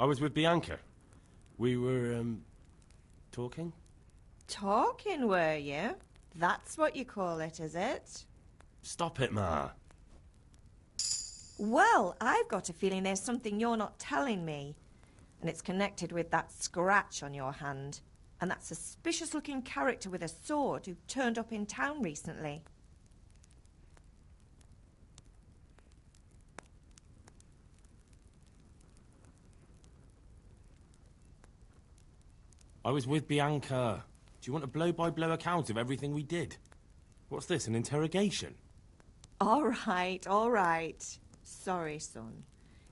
I was with Bianca. We were, talking? Talking, were you? That's what you call it, is it? Stop it, Ma. Well, I've got a feeling there's something you're not telling me. And it's connected with that scratch on your hand. And that suspicious-looking character with a sword who turned up in town recently. I was with Bianca. Do you want a blow-by-blow account of everything we did? What's this, an interrogation? All right. Sorry, son.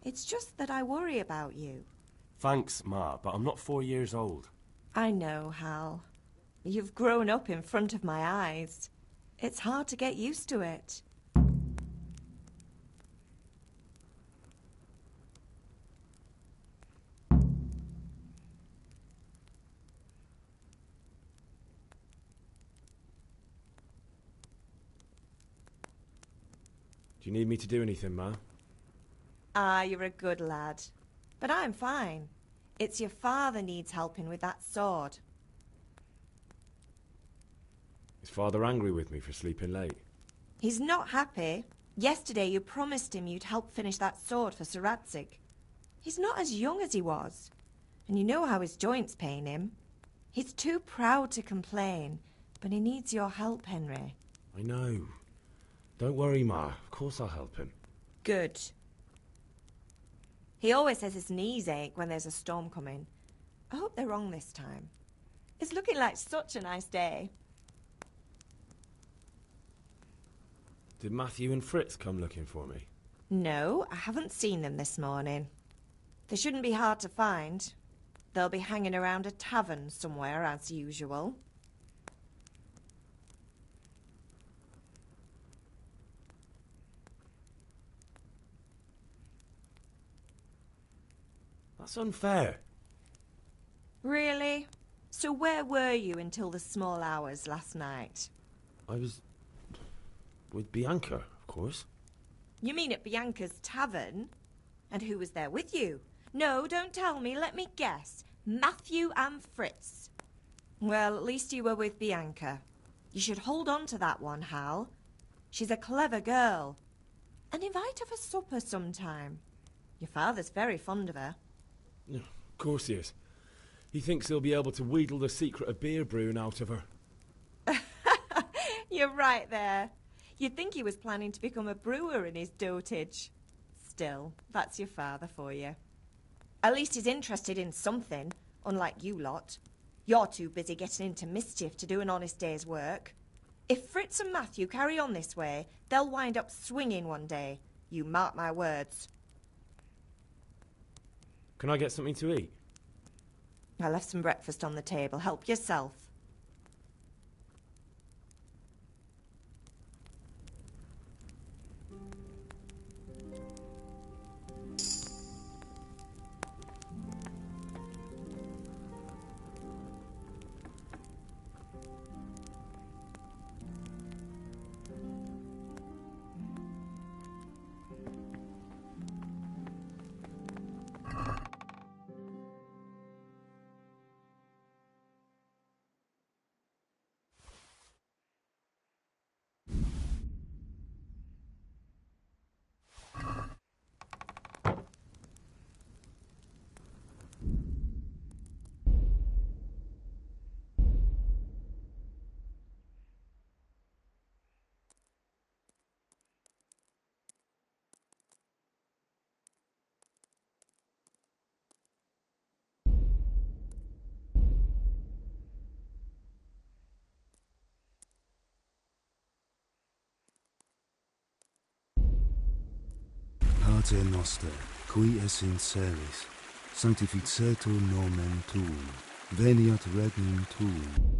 It's just that I worry about you. Thanks, Ma, but I'm not 4 years old. I know, Hal. You've grown up in front of my eyes. It's hard to get used to it. Do you need me to do anything, Ma? Ah, you're a good lad. But I'm fine. It's your father needs helping with that sword. Is Father angry with me for sleeping late? He's not happy. Yesterday you promised him you'd help finish that sword for Sir Radzig. He's not as young as he was. And you know how his joints pain him. He's too proud to complain, but he needs your help, Henry. I know. Don't worry, Ma. Of course I'll help him. Good. He always says his knees ache when there's a storm coming. I hope they're wrong this time. It's looking like such a nice day. Did Matthew and Fritz come looking for me? No, I haven't seen them this morning. They shouldn't be hard to find. They'll be hanging around a tavern somewhere, as usual. That's unfair. Really? So where were you until the small hours last night? I was with Bianca, of course. You mean at Bianca's tavern? And who was there with you? No, don't tell me. Let me guess. Matthew and Fritz. Well, at least you were with Bianca. You should hold on to that one, Hal. She's a clever girl. And invite her for supper sometime. Your father's very fond of her. Of course he is. He thinks he'll be able to wheedle the secret of beer brewing out of her. You're right there. You'd think he was planning to become a brewer in his dotage. Still, that's your father for you. At least he's interested in something, unlike you lot. You're too busy getting into mischief to do an honest day's work. If Fritz and Matthew carry on this way, they'll wind up swinging one day. You mark my words. Can I get something to eat? I left some breakfast on the table. Help yourself. Pater noster, qui es in celis, sanctificetur nomen tuum, veniat regnum tuum.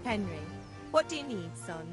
Henry, what do you need, son?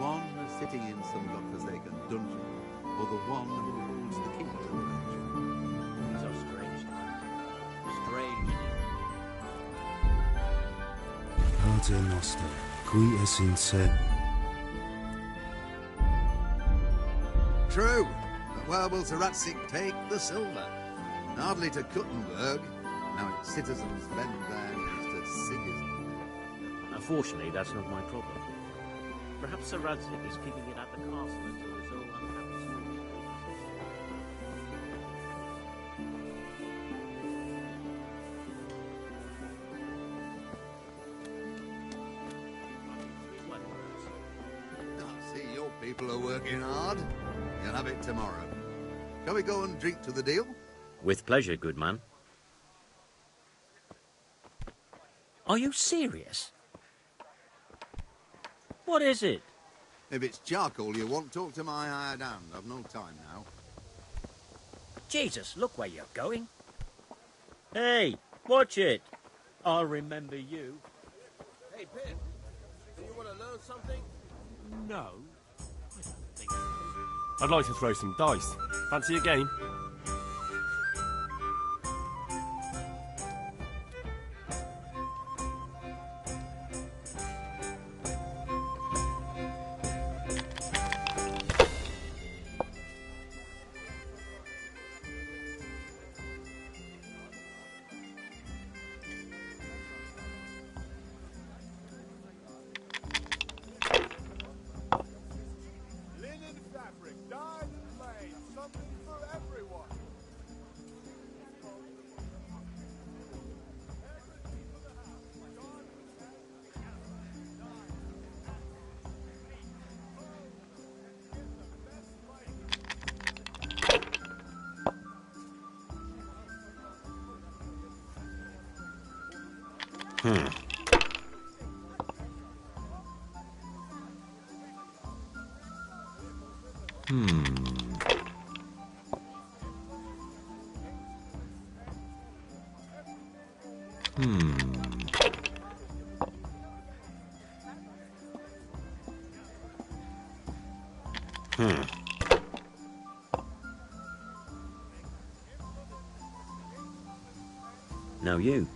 one sitting in some godforsaken dungeon, or the one who holds the key to the dungeon? These are strange times. Strange. Pater noster, qui es in caelum. True. But where will Sir Ratsik take the silver? Hardly to Kuttenberg. Now its citizens bend their knees to Sigismund. Unfortunately, that's not my problem. Perhaps Sir Radzic is keeping it at the castle until his own unhappy story. I see your people are working hard. You'll have it tomorrow. Shall we go and drink to the deal? With pleasure, good man. Are you serious? What is it? If it's charcoal you want, talk to my hired hand. I've no time now. Jesus, look where you're going. Hey, watch it. I'll remember you. Hey, Pip, do you want to learn something? No, I don't think so. I'd like to throw some dice. Fancy a game? Now you.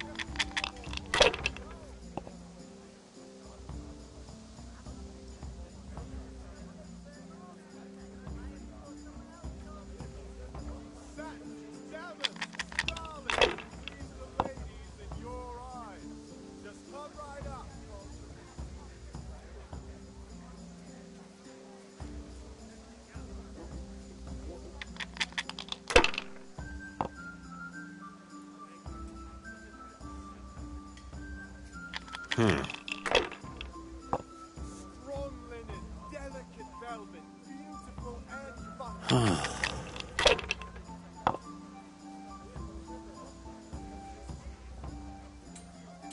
Strong linen, delicate velvet, beautiful and fine.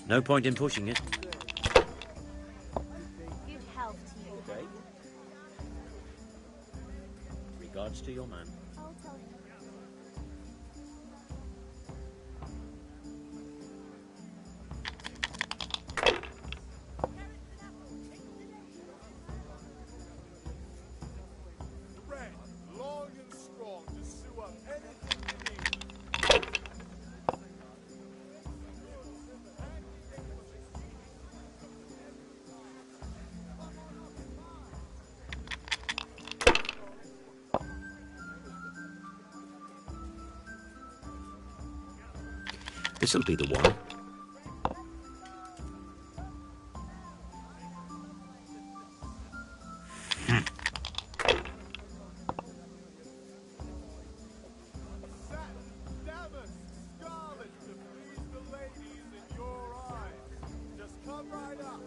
No point in pushing it. Good health to you. Okay. Regards to your man. I'll tell you. Thread, long and strong to sew up anything you need. This'll be the one. Satin, damask, scarlet to please the ladies in your eyes. Just come right up.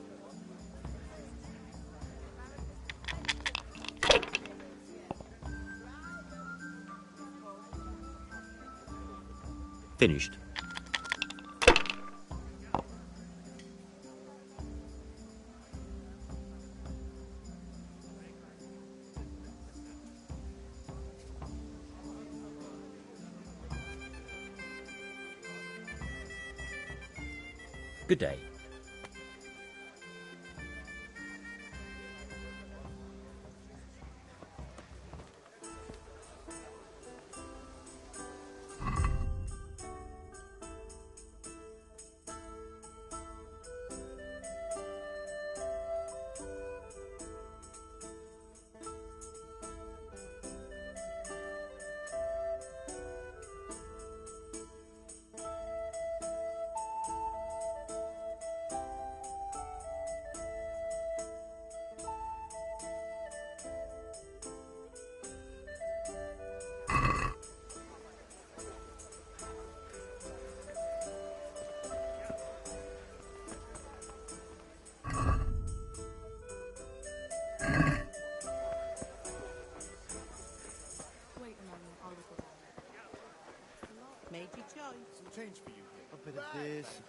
Finished. Good day.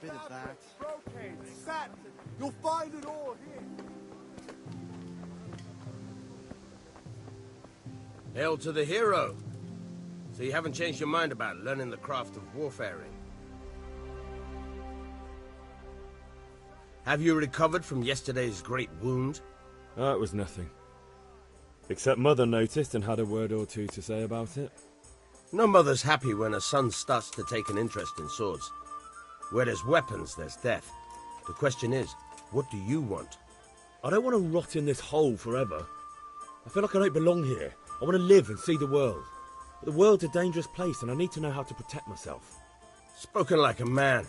bit of that. Brocade, satin. You'll find it all here. Hail to the hero. So you haven't changed your mind about learning the craft of warfaring? Have you recovered from yesterday's great wound? It was nothing. Except Mother noticed and had a word or two to say about it. No mother's happy when her son starts to take an interest in swords. Where there's weapons, there's death. The question is, what do you want? I don't want to rot in this hole forever. I feel like I don't belong here. I want to live and see the world. But the world's a dangerous place and I need to know how to protect myself. Spoken like a man.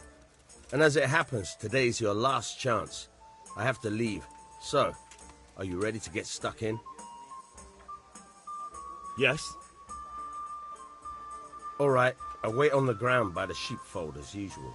And as it happens, today's your last chance. I have to leave. So, are you ready to get stuck in? Yes. All right, I'll wait on the ground by the sheepfold as usual.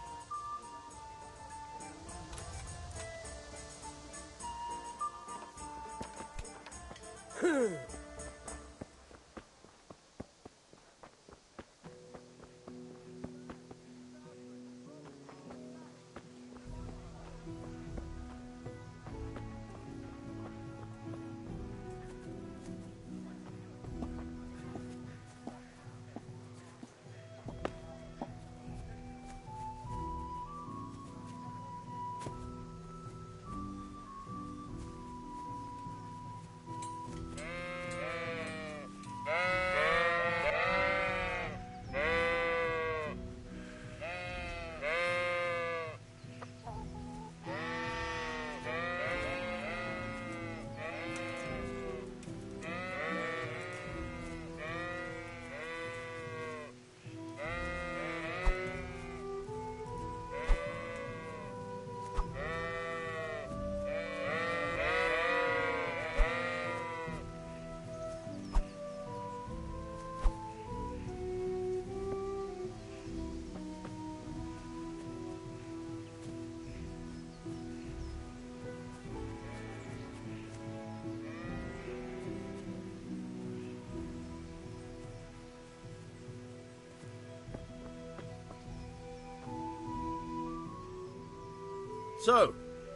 So,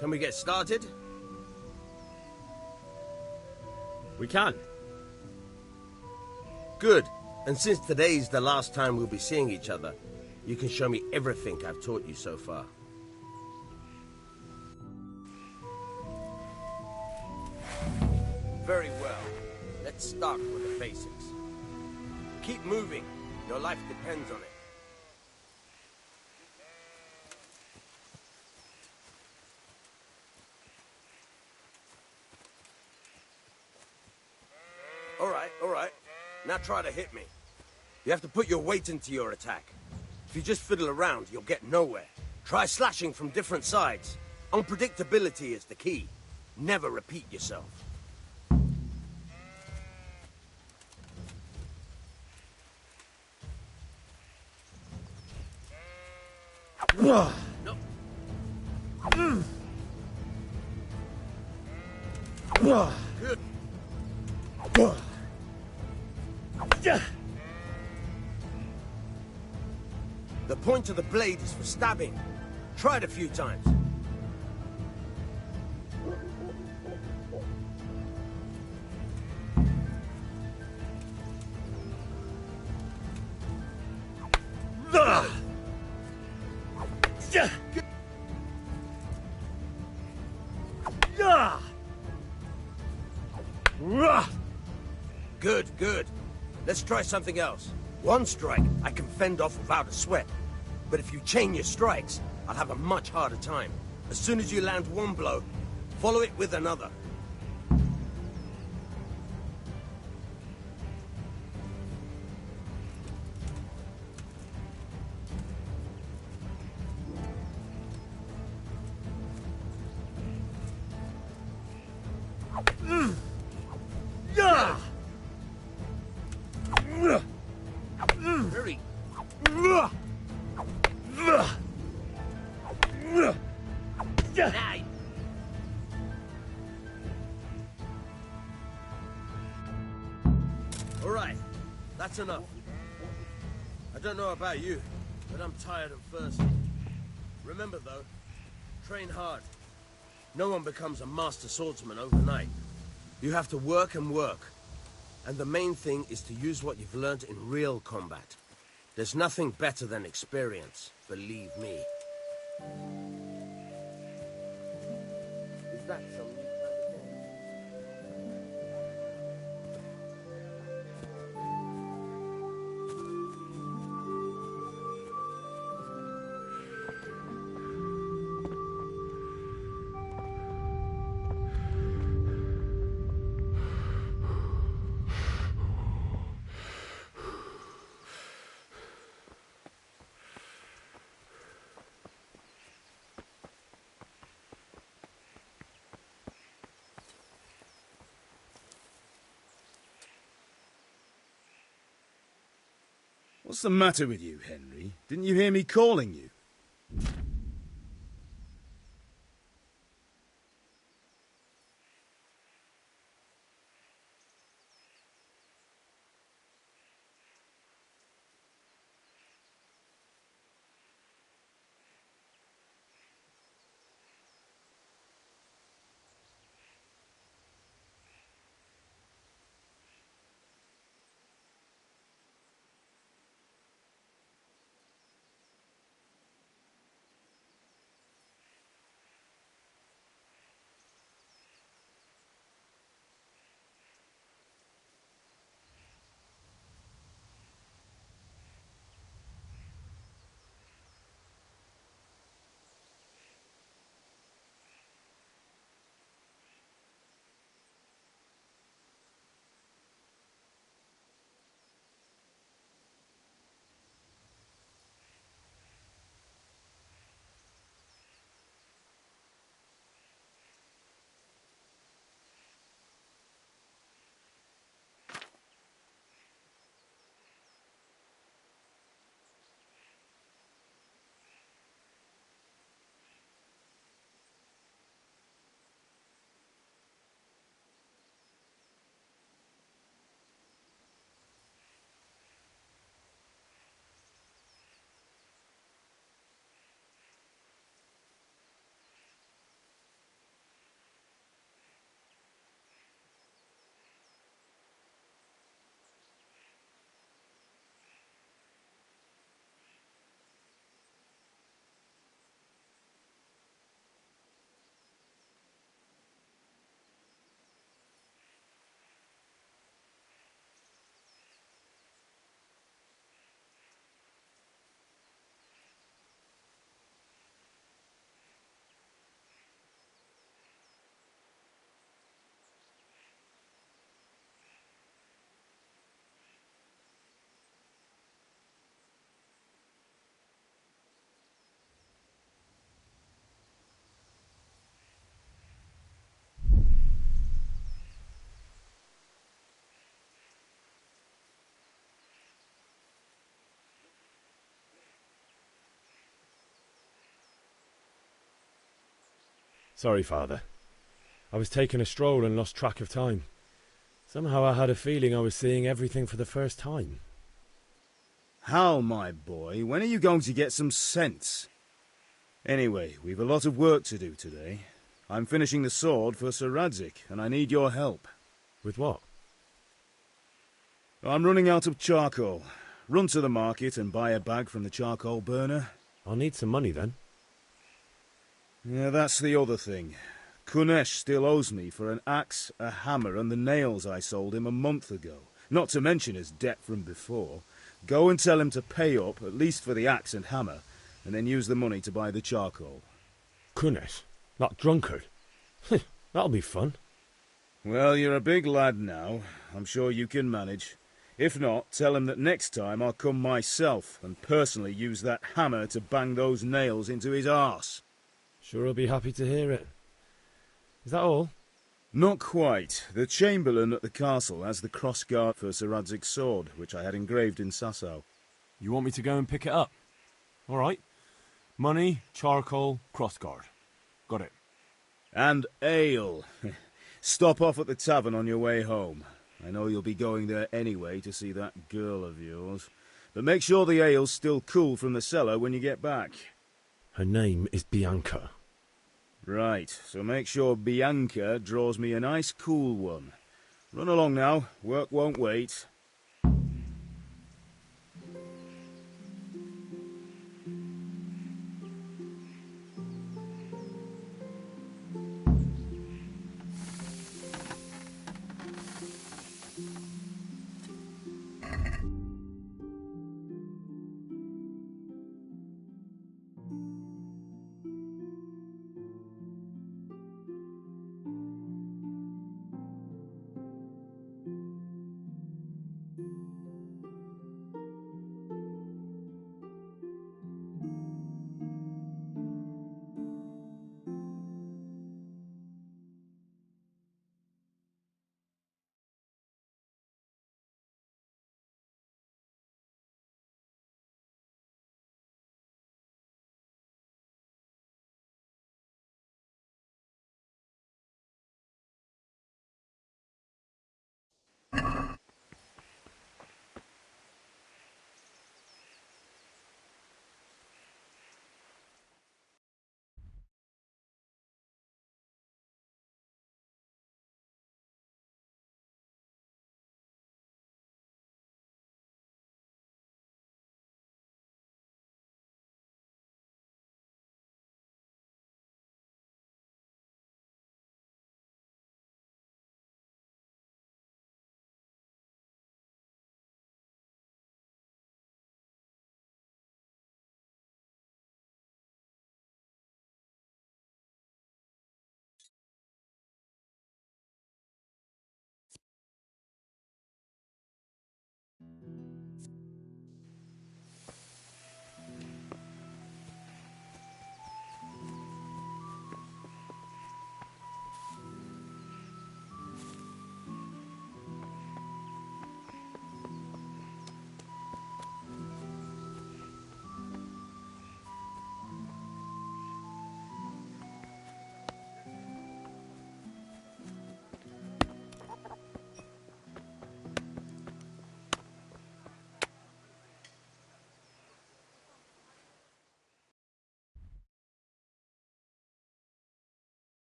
can we get started? We can. Good. And since today's the last time we'll be seeing each other, you can show me everything I've taught you so far. Very well. Let's start with the basics. Keep moving. Your life depends on it. All right. Now try to hit me. You have to put your weight into your attack. If you just fiddle around, you'll get nowhere. Try slashing from different sides. Unpredictability is the key. Never repeat yourself. No. Good. The point of the blade is for stabbing. Try it a few times. Good. Let's try something else. One strike, I can fend off without a sweat. But if you chain your strikes, I'll have a much harder time. As soon as you land one blow, follow it with another. Hurry. All right, that's enough. I don't know about you, but I'm tired and thirsty. Remember, though, train hard. No one becomes a master swordsman overnight. You have to work and work. And the main thing is to use what you've learned in real combat. There's nothing better than experience, believe me. Is that some new kind of game? What's the matter with you, Henry? Didn't you hear me calling you? Sorry, Father. I was taking a stroll and lost track of time. Somehow I had a feeling I was seeing everything for the first time. Hal, my boy, when are you going to get some sense? Anyway, we've a lot of work to do today. I'm finishing the sword for Sir Radzig, and I need your help. With what? I'm running out of charcoal. Run to the market and buy a bag from the charcoal burner. I'll need some money then. Yeah, that's the other thing. Kunesh still owes me for an axe, a hammer, and the nails I sold him a month ago. Not to mention his debt from before. Go and tell him to pay up, at least for the axe and hammer, and then use the money to buy the charcoal. Kunesh? That drunkard? That'll be fun. Well, you're a big lad now. I'm sure you can manage. If not, tell him that next time I'll come myself and personally use that hammer to bang those nails into his arse. Sure I'll be happy to hear it. Is that all? Not quite. The Chamberlain at the castle has the crossguard for Sir Radzig's sword, which I had engraved in Sasau. You want me to go and pick it up? All right. Money, charcoal, crossguard. Got it. And ale. Stop off at the tavern on your way home. I know you'll be going there anyway to see that girl of yours. But make sure the ale's still cool from the cellar when you get back. Her name is Bianca. Right, so make sure Bianca draws me a nice cool one. Run along now, work won't wait.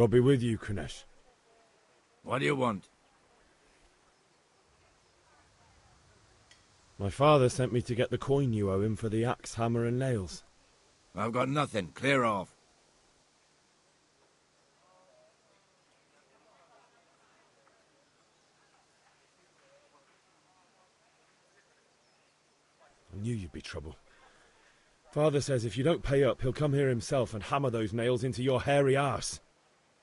God be with you, Kunesh. What do you want? My father sent me to get the coin you owe him for the axe, hammer and nails. I've got nothing. Clear off. I knew you'd be trouble. Father says if you don't pay up, he'll come here himself and hammer those nails into your hairy arse.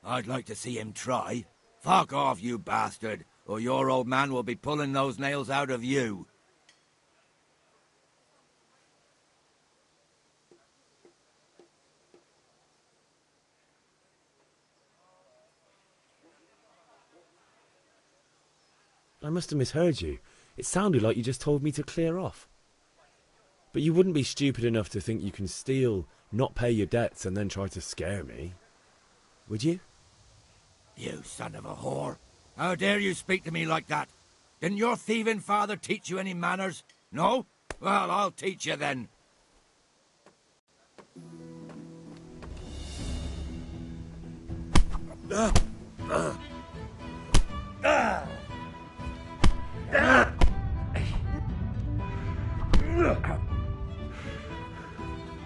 I'd like to see him try. Fuck off, you bastard, or your old man will be pulling those nails out of you. I must have misheard you. It sounded like you just told me to clear off. But you wouldn't be stupid enough to think you can steal, not pay your debts, and then try to scare me, would you? You son of a whore. How dare you speak to me like that? Didn't your thieving father teach you any manners? No? Well, I'll teach you then.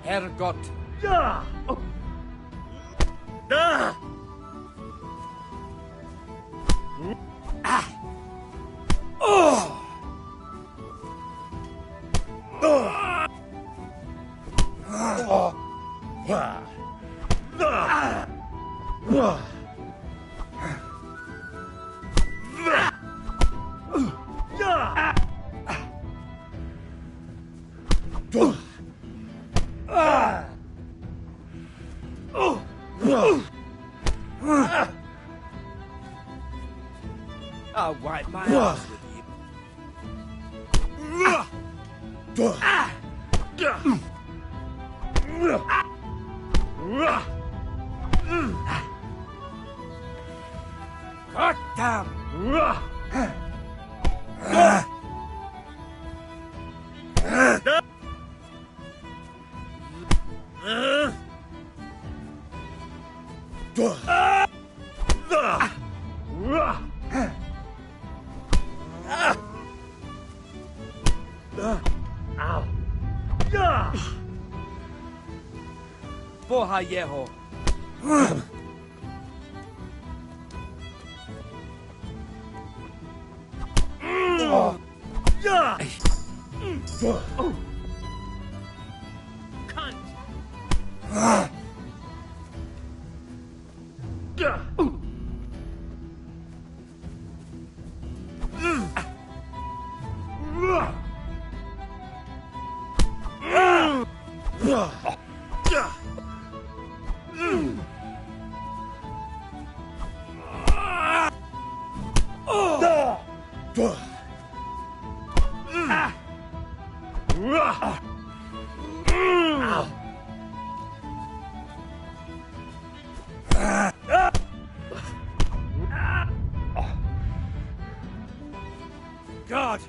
Herrgott. I'll wipe my ass with you. Boha Yeho. God!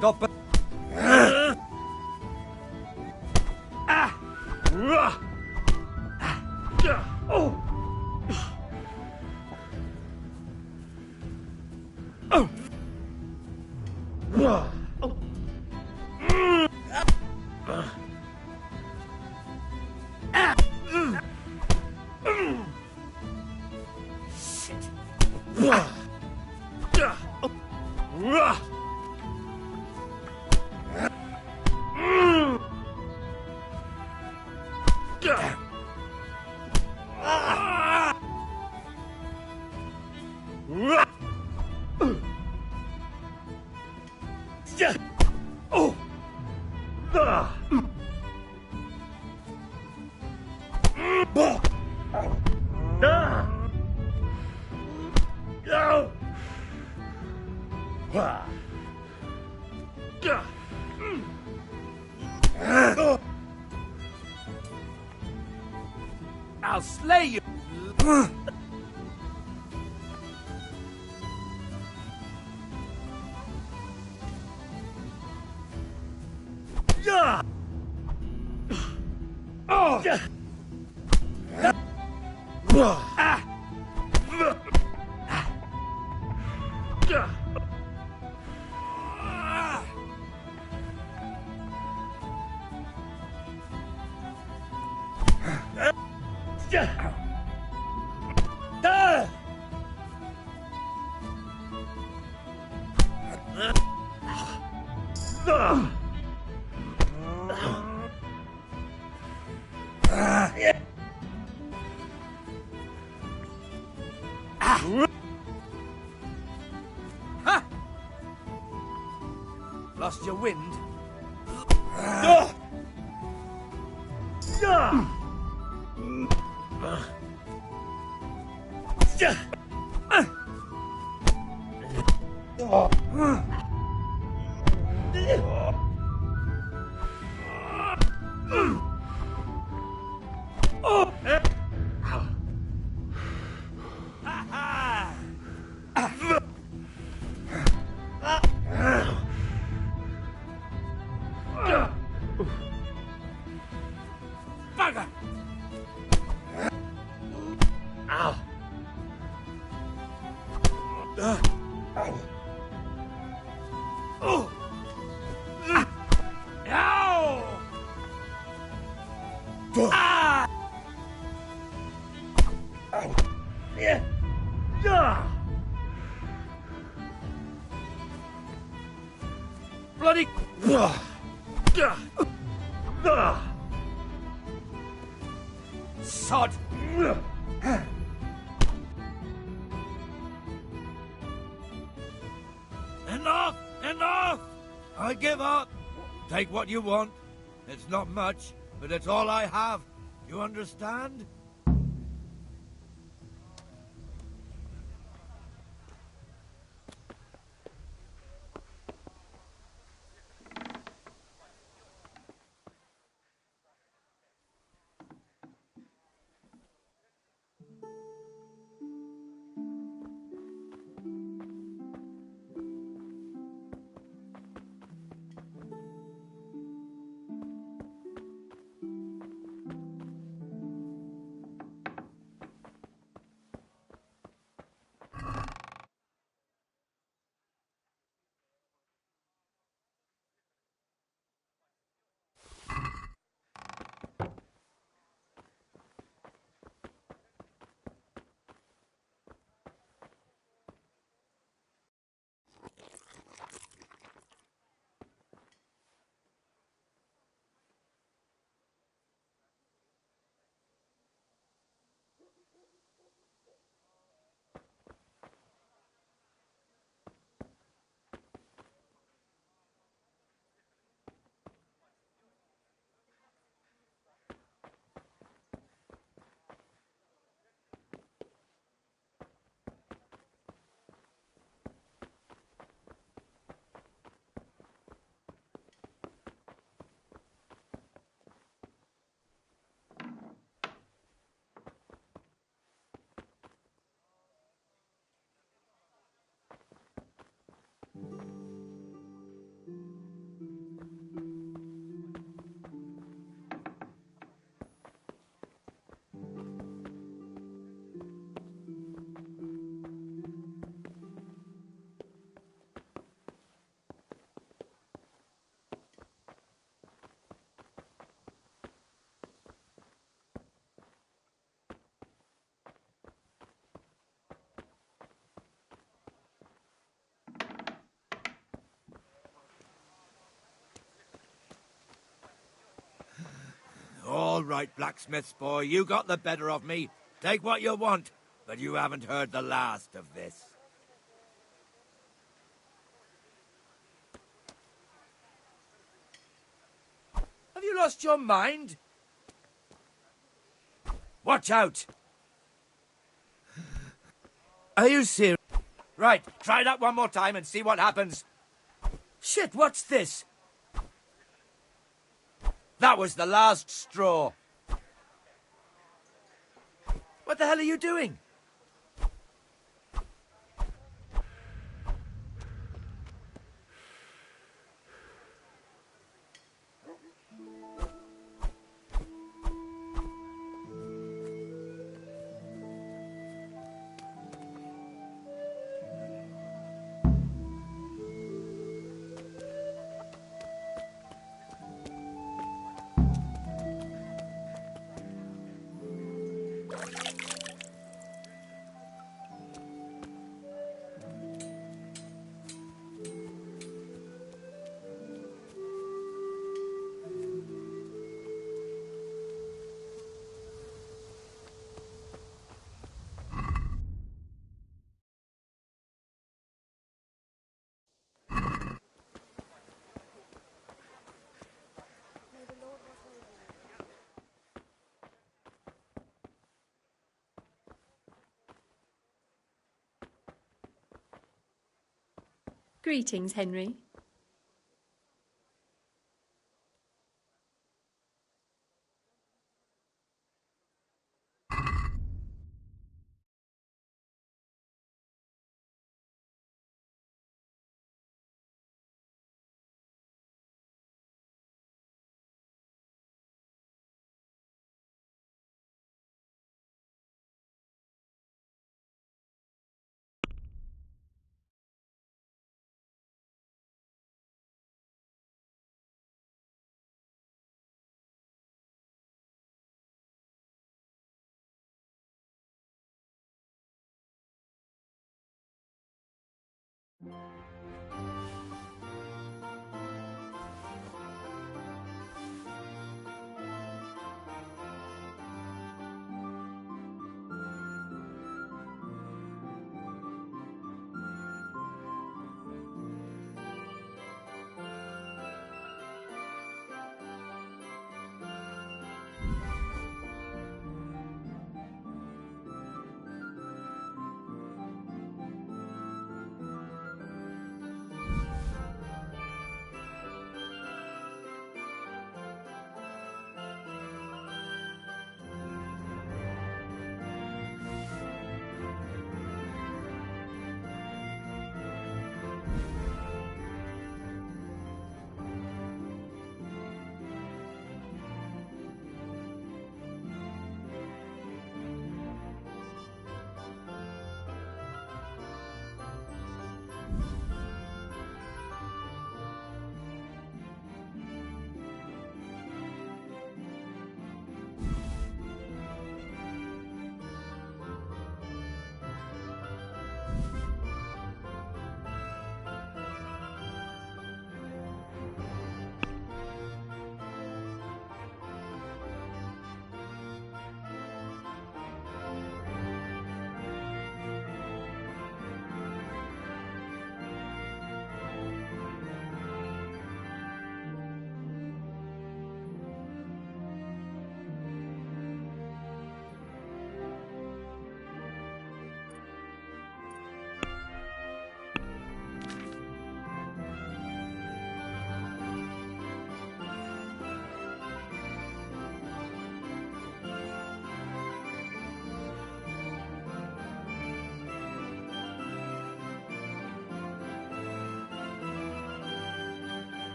Stop it! I'll slay you! Lost your wind? Bugger! Bloody... Sod! Enough! Enough! I give up. Take what you want. It's not much, but it's all I have. You understand? All right, blacksmith's boy, you got the better of me. Take what you want, but you haven't heard the last of this. Have you lost your mind? Watch out! Are you serious? Right, try that one more time and see what happens. Shit, what's this? That was the last straw. What the hell are you doing? Greetings, Henry.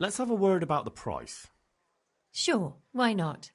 Let's have a word about the price. Sure, why not?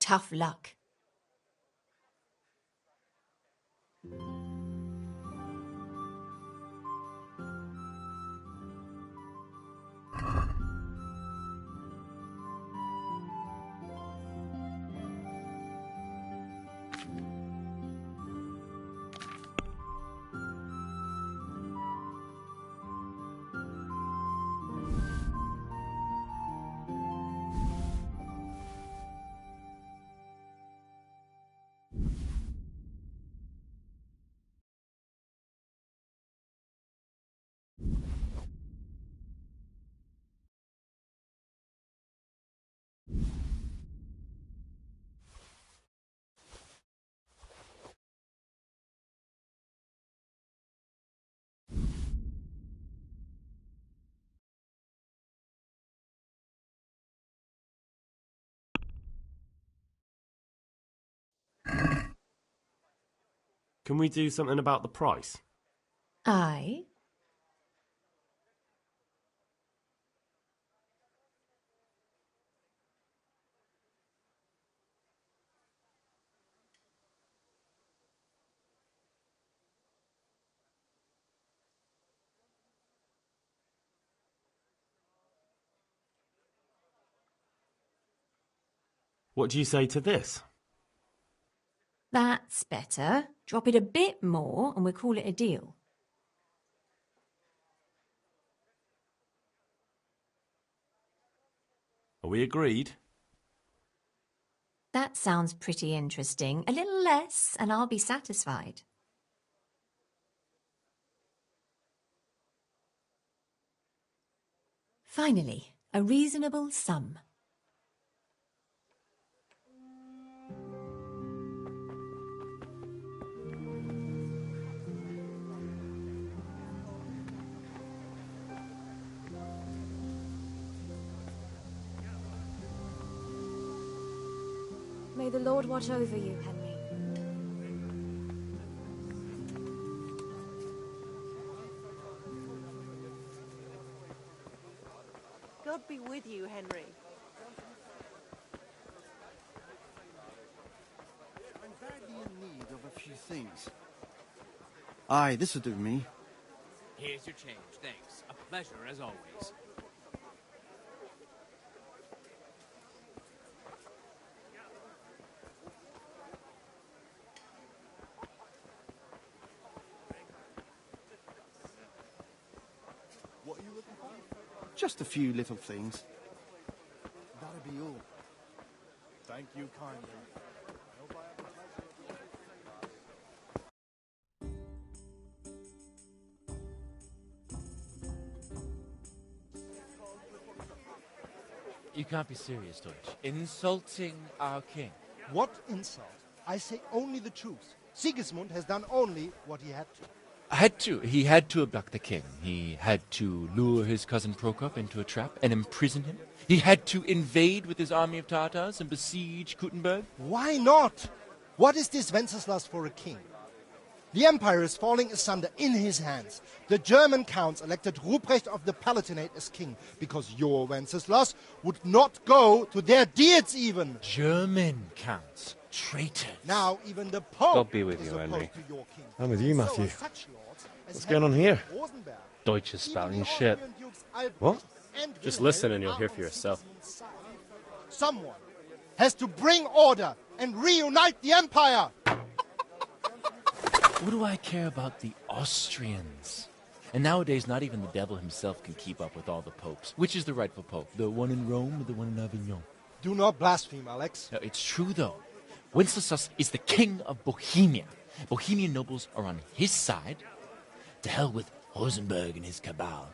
Tough luck. Can we do something about the price? Aye. What do you say to this? That's better. Drop it a bit more and we'll call it a deal. Are we agreed? That sounds pretty interesting. A little less and I'll be satisfied. Finally, a reasonable sum. May the Lord watch over you, Henry. God be with you, Henry. I'm badly in need of a few things. Aye, this'll do me. Here's your change, thanks. A pleasure as always. What are you looking for? Just a few little things. That'll be all. Thank you kindly. You can't be serious, Deutsch. Insulting our king. What insult? I say only the truth. Sigismund has done only what he had to. He had to abduct the king. He had to lure his cousin Prokop into a trap and imprison him. He had to invade with his army of Tartars and besiege Kuttenberg. Why not? What is this Wenceslas for a king? The empire is falling asunder in his hands. The German counts elected Ruprecht of the Palatinate as king because your Wenceslas would not go to their deeds even. German counts. Traitors. Now even the Pope God be with is you, opposed Henry. to your king. I'm with you, Matthew. So are such lords as What's going on here? Rosenberg. Deutsch is Even spouting the shit. Austrian dukes Albrecht What? and Just Wilhelm listen and you'll are hear on for yourself. Sigismund's side. Someone has to bring order and reunite the empire. What do I care about the Austrians? And nowadays, not even the devil himself can keep up with all the popes. Which is the rightful pope? The one in Rome or the one in Avignon? Do not blaspheme, Alex. No, it's true, though. Wenceslas is the king of Bohemia. Bohemian nobles are on his side. To hell with Rosenberg and his cabal.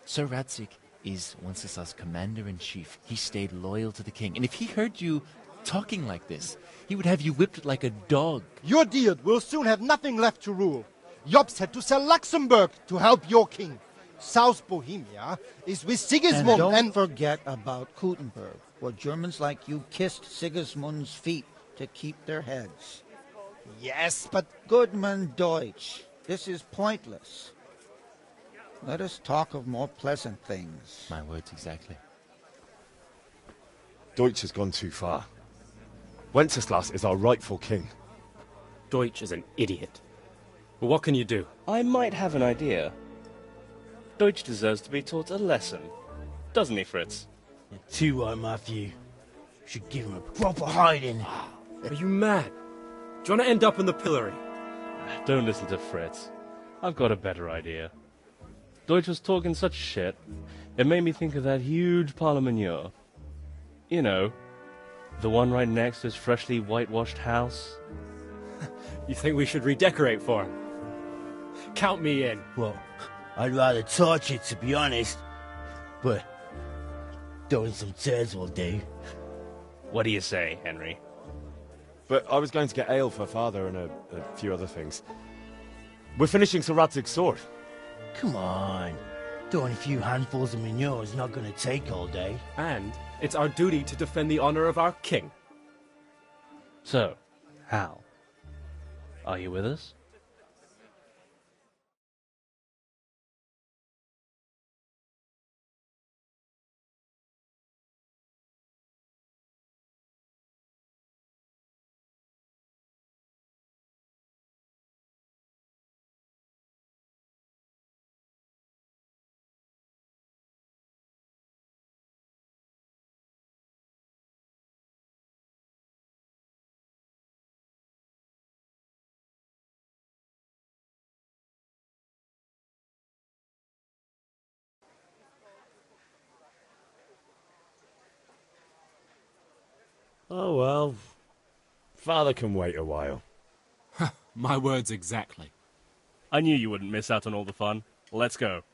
Sir Radzik is Wenceslas' commander-in-chief. He stayed loyal to the king. And if he heard you talking like this, he would have you whipped like a dog. Your Diet will soon have nothing left to rule. Jobst had to sell Luxembourg to help your king. South Bohemia is with Sigismund and don't forget about Kuttenberg, where Germans like you kissed Sigismund's feet to keep their heads. Yes, but... Goodman Deutsch, this is pointless. Let us talk of more pleasant things. My words exactly. Deutsch has gone too far. Wenceslas is our rightful king. Deutsch is an idiot. But what can you do? I might have an idea. Deutsch deserves to be taught a lesson. Doesn't he, Fritz? You're too right, Matthew. Should give him a proper hiding. Are you mad? Do you want to end up in the pillory? Don't listen to Fritz. I've got a better idea. Deutsch was talking such shit, it made me think of that huge parliament. You know, the one right next to his freshly whitewashed house. You think we should redecorate for him? Count me in. Well, I'd rather torch it, to be honest. But throwing some turds will do. What do you say, Henry? But I was going to get ale for Father and a few other things. We're finishing Sir Radzig's sword. Come on. Throwing a few handfuls of manure is not going to take all day. And it's our duty to defend the honor of our king. So, Hal, are you with us? Oh well. Father can wait a while. My words exactly. I knew you wouldn't miss out on all the fun. Let's go.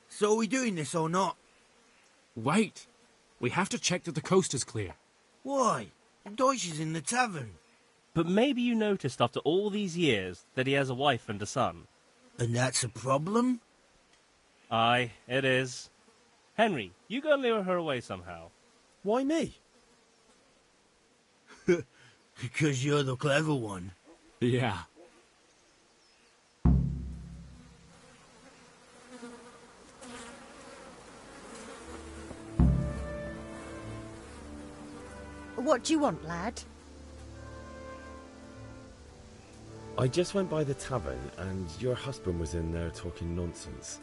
So are we doing this or not? Wait. We have to check that the coast is clear. Why? Deutsch is in the tavern. But maybe you noticed after all these years that he has a wife and a son. And that's a problem? Aye, it is. Henry, you go and lure her away somehow. Why me? Because you're the clever one. Yeah. What do you want, lad? I just went by the tavern and your husband was in there talking nonsense.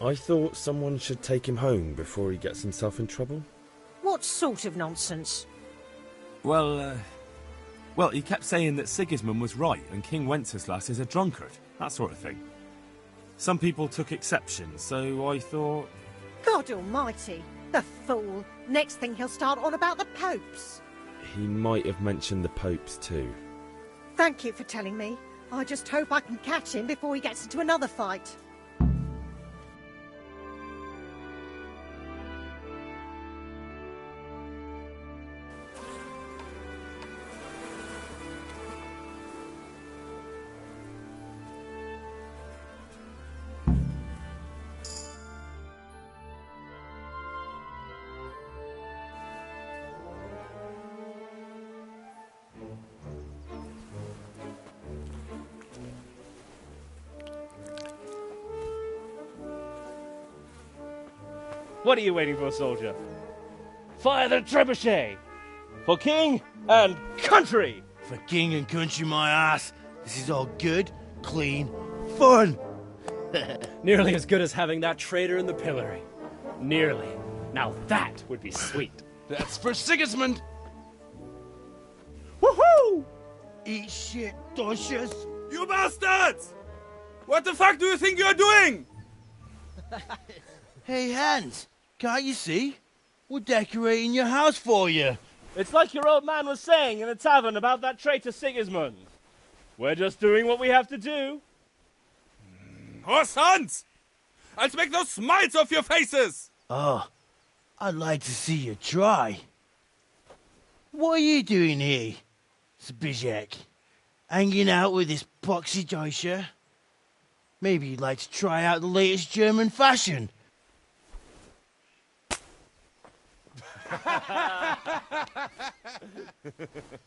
I thought someone should take him home before he gets himself in trouble. What sort of nonsense? Well, he kept saying that Sigismund was right and King Wenceslas is a drunkard, that sort of thing. Some people took exception, so I thought... God almighty, the fool. Next thing he'll start on about the popes. He might have mentioned the popes too. Thank you for telling me. I just hope I can catch him before he gets into another fight. What are you waiting for, soldier? Fire the trebuchet! For king and country! For king and country, my ass. This is all good, clean, fun. Nearly as good as having that traitor in the pillory. Nearly. Now that would be sweet. That's for Sigismund! Eat shit, Docious. You bastards! What the fuck do you think you're doing? Hey, Hans, can't you see? We're decorating your house for you. It's like your old man was saying in the tavern about that traitor Sigismund. We're just doing what we have to do. Oh, sons! I'll make those smiles off your faces! Oh, I'd like to see you try. What are you doing here, Zbyszek? Hanging out with this poxy Deutscher? Maybe you'd like to try out the latest German fashion.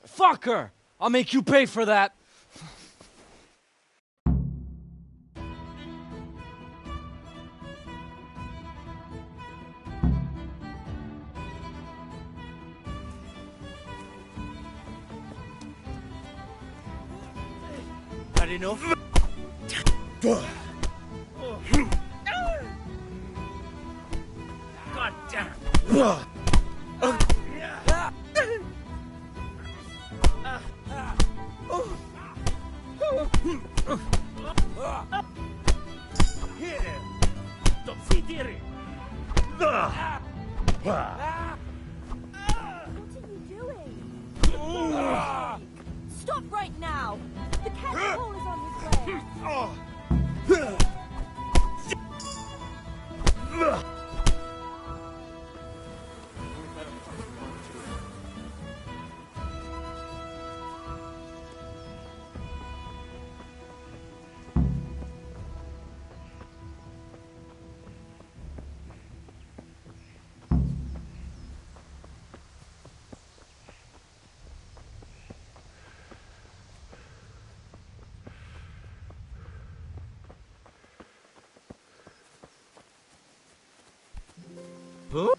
Fucker! I'll make you pay for that. Had enough? God damn. Here! Stop sitting. What are you doing? Stop right now! The cat's pole is on his way. Huh?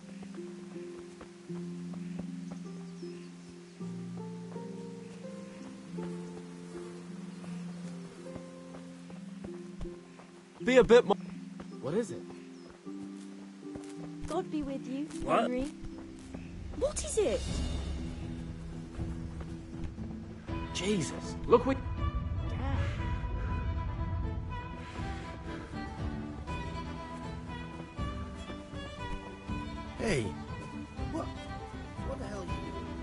Be a bit more. What is it? God be with you, What? Henry. What is it? Jesus. Look, we. Hey, what the hell are you doing?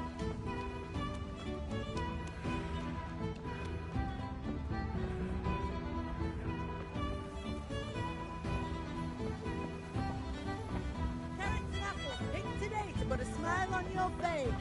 Carrots and apples picked today to put a smile on your face.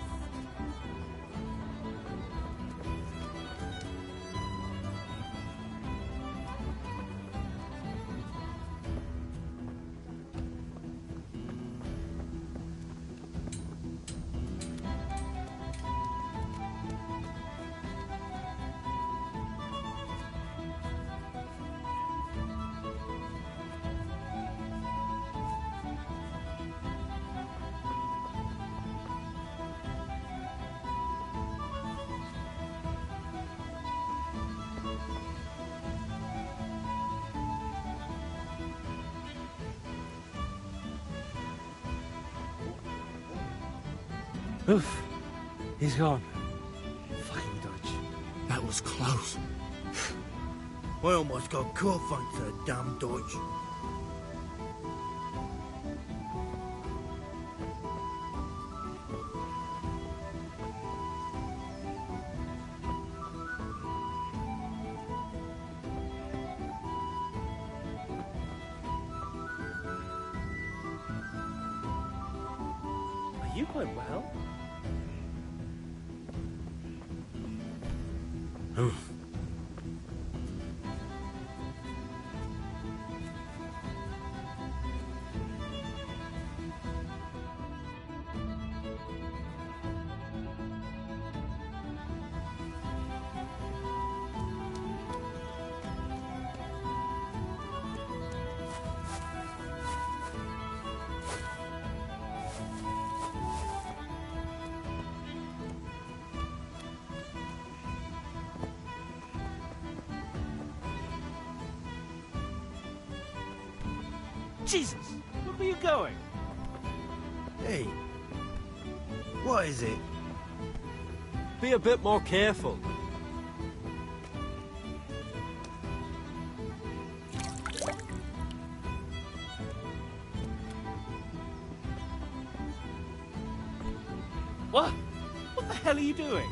Oof. He's gone. Fucking Dutch. That was close. I almost got caught thanks to the damn Dutch. Are you quite well? Jesus! Where are you going? Hey, what is it? Be a bit more careful. What? What the hell are you doing?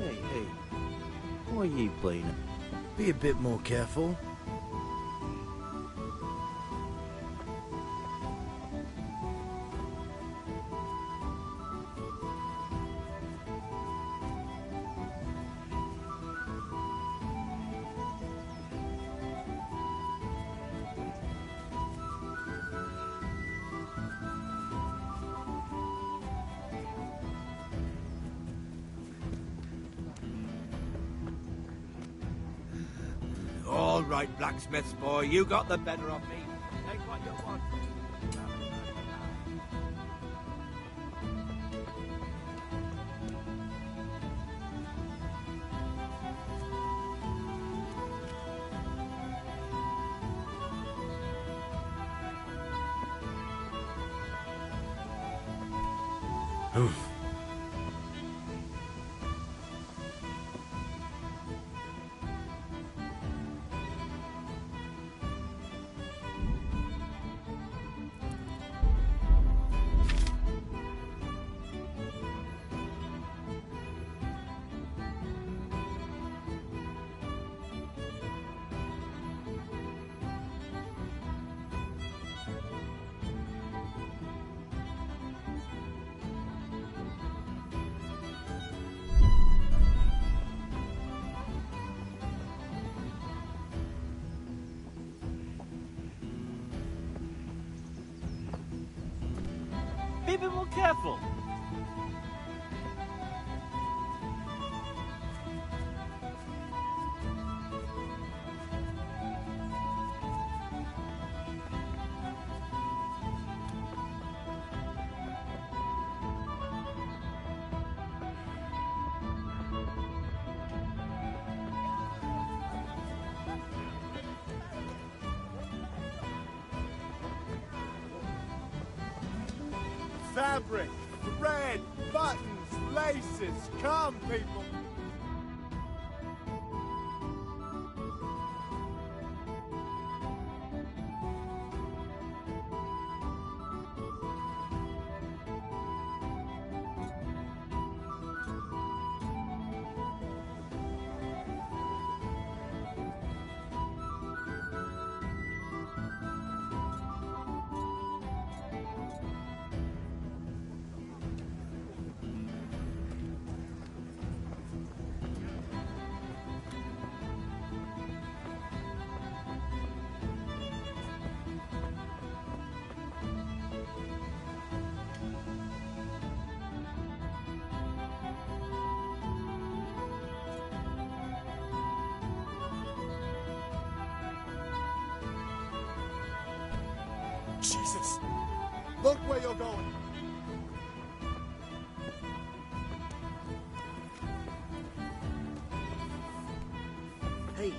Hey, why are you playing? Be a bit more careful. All right, blacksmith's boy, you got the better of me. Take what you want. Be a bit more careful. Fabric, thread, buttons, laces. Come, people. Jesus! Look where you're going! Hey.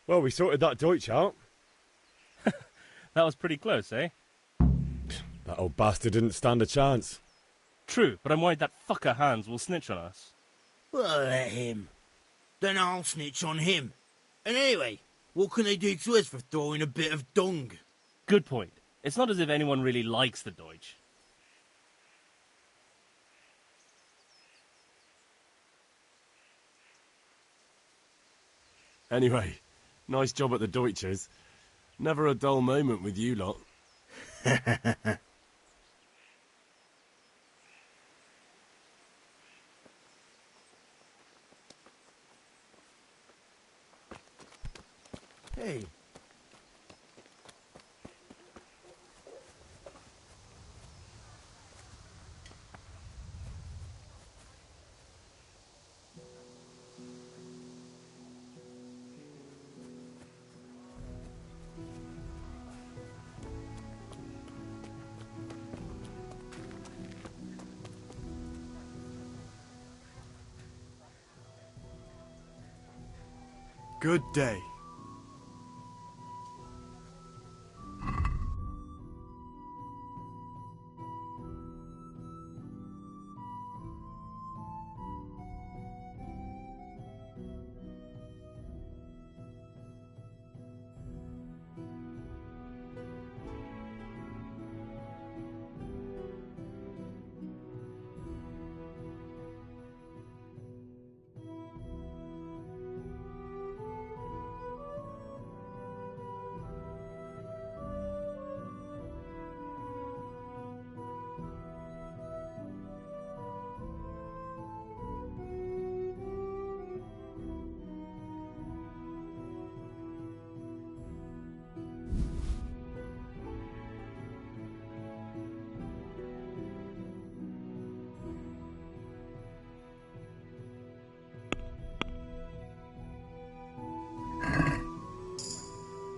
Well, we sorted that Deutsch out. That was pretty close, eh? That old bastard didn't stand a chance. True, but I'm worried that fucker Hans will snitch on us. Well, let him. Then I'll snitch on him. And anyway, what can they do to us for throwing a bit of dung? Good point. It's not as if anyone really likes the Deutsch. Anyway, nice job at the Deutsches. Never a dull moment with you lot. Hey. Good day.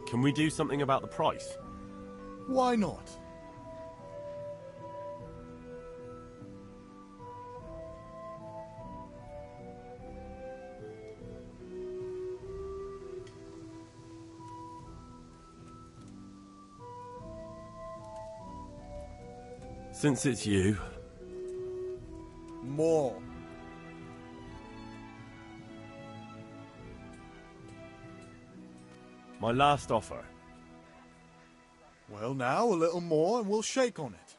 Can we do something about the price? Why not? Since it's you... More. My last offer. Well, now a little more and we'll shake on it.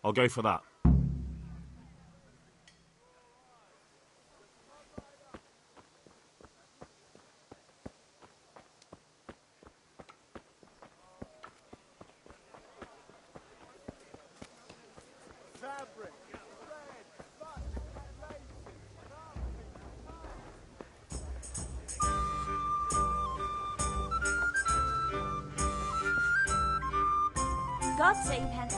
I'll go for that. God save him.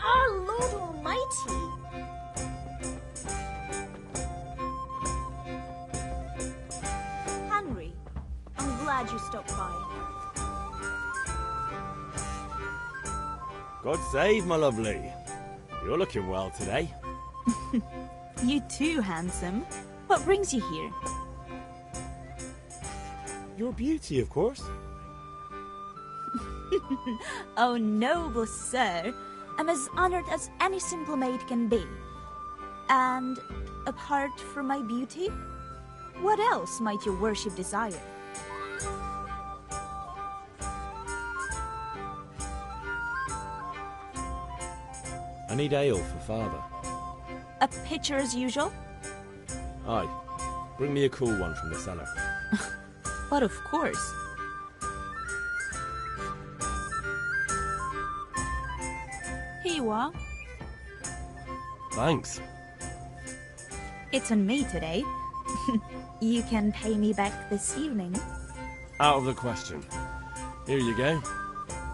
Our Lord Almighty! Henry, I'm glad you stopped by. God save, my lovely. You're looking well today. You too, handsome. What brings you here? Your beauty, of course. Oh, noble sir. I'm as honored as any simple maid can be. And apart from my beauty, what else might your worship desire? I need ale for father. A pitcher as usual? Aye. Bring me a cool one from the cellar. But of course. Here you are. Thanks. It's on me today. You can pay me back this evening. Out of the question. Here you go.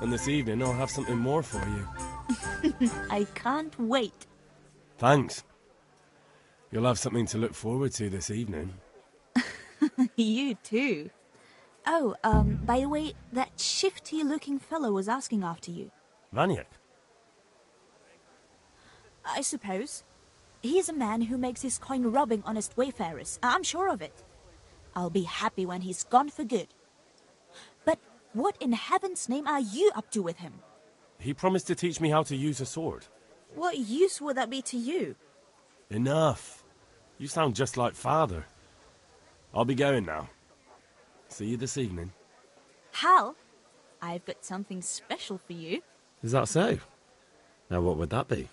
And this evening I'll have something more for you. I can't wait. Thanks. You'll have something to look forward to this evening. You too. Oh, by the way, that shifty-looking fellow was asking after you. Vaniak? I suppose. He's a man who makes his coin robbing honest wayfarers. I'm sure of it. I'll be happy when he's gone for good. But what in heaven's name are you up to with him? He promised to teach me how to use a sword. What use would that be to you? Enough. You sound just like Father. I'll be going now. See you this evening. Hal, I've got something special for you. Is that so? Now what would that be?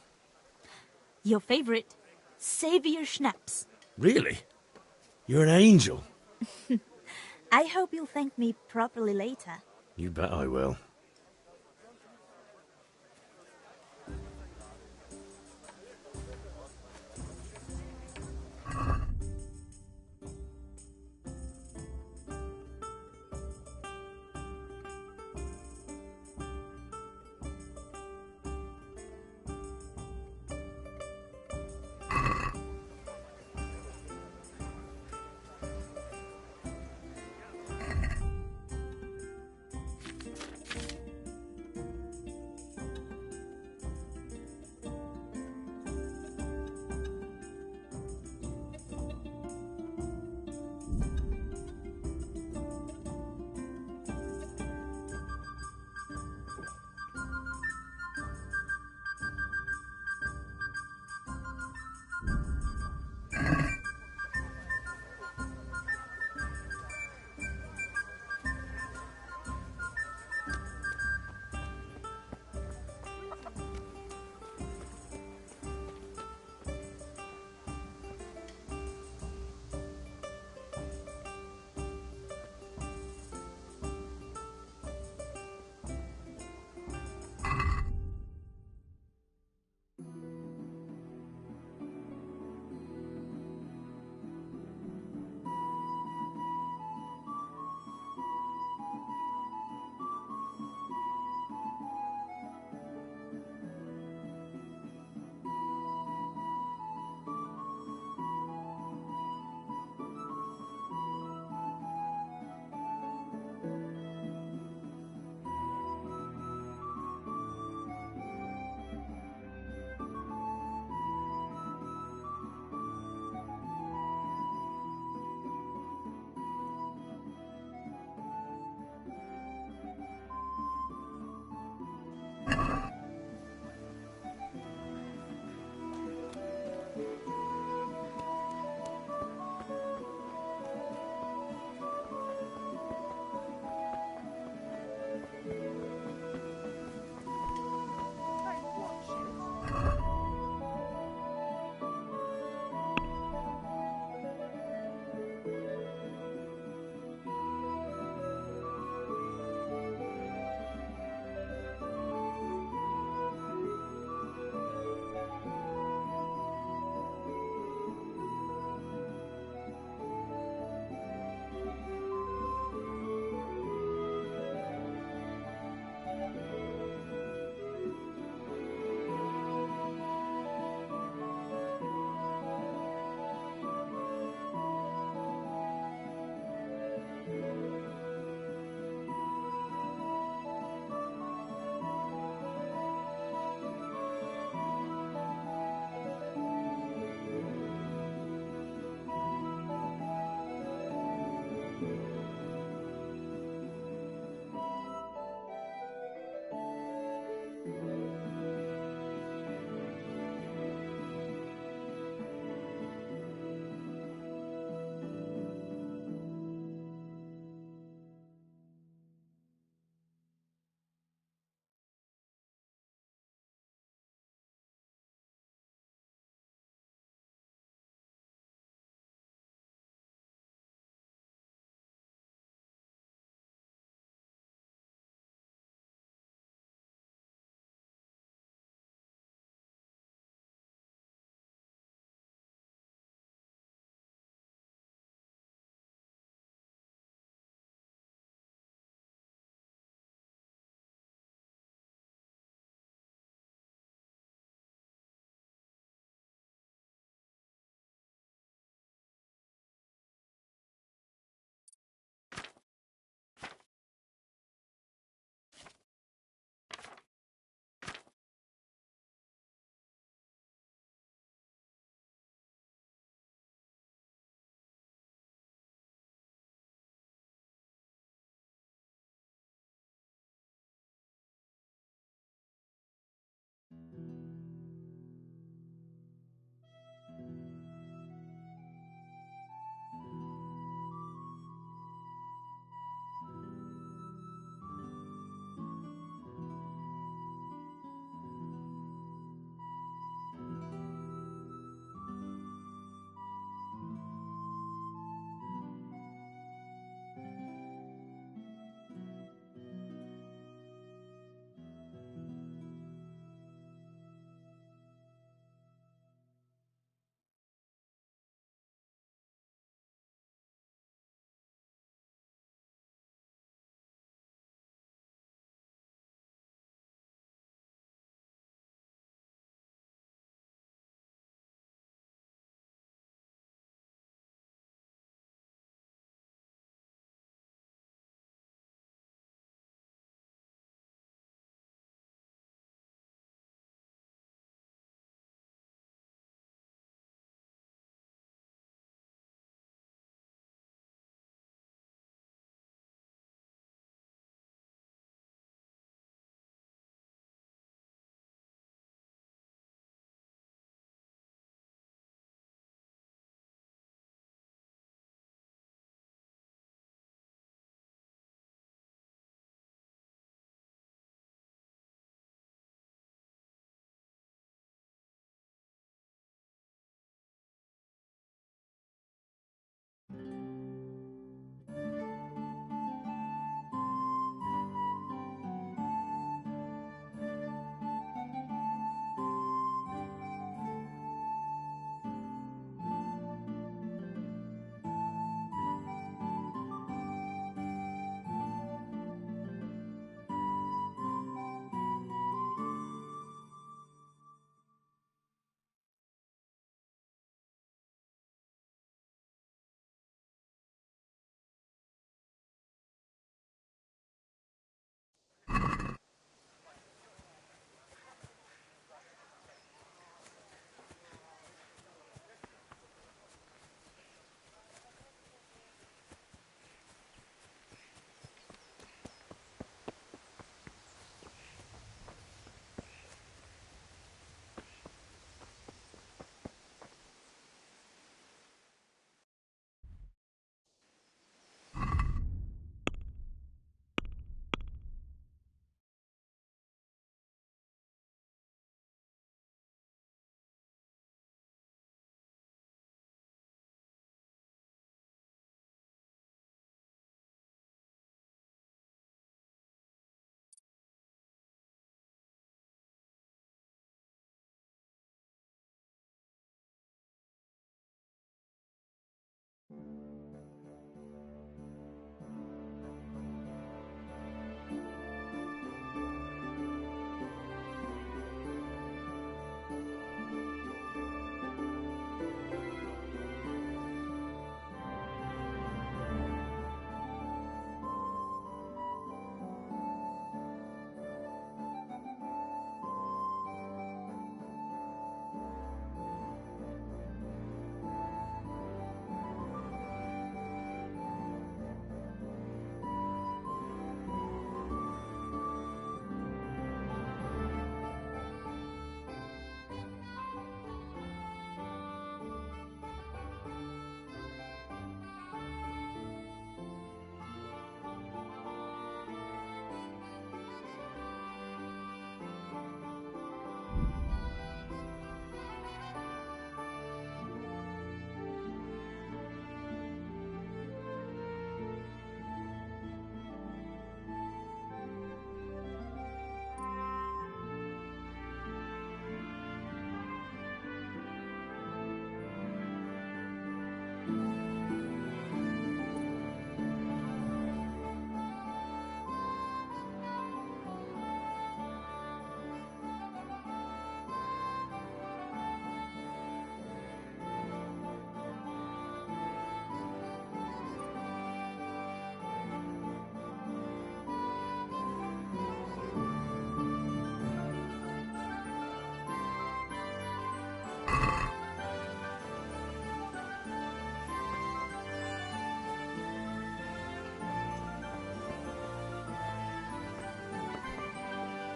Your favorite, Savior Schnapps. Really? You're an angel. I hope you'll thank me properly later. You bet I will.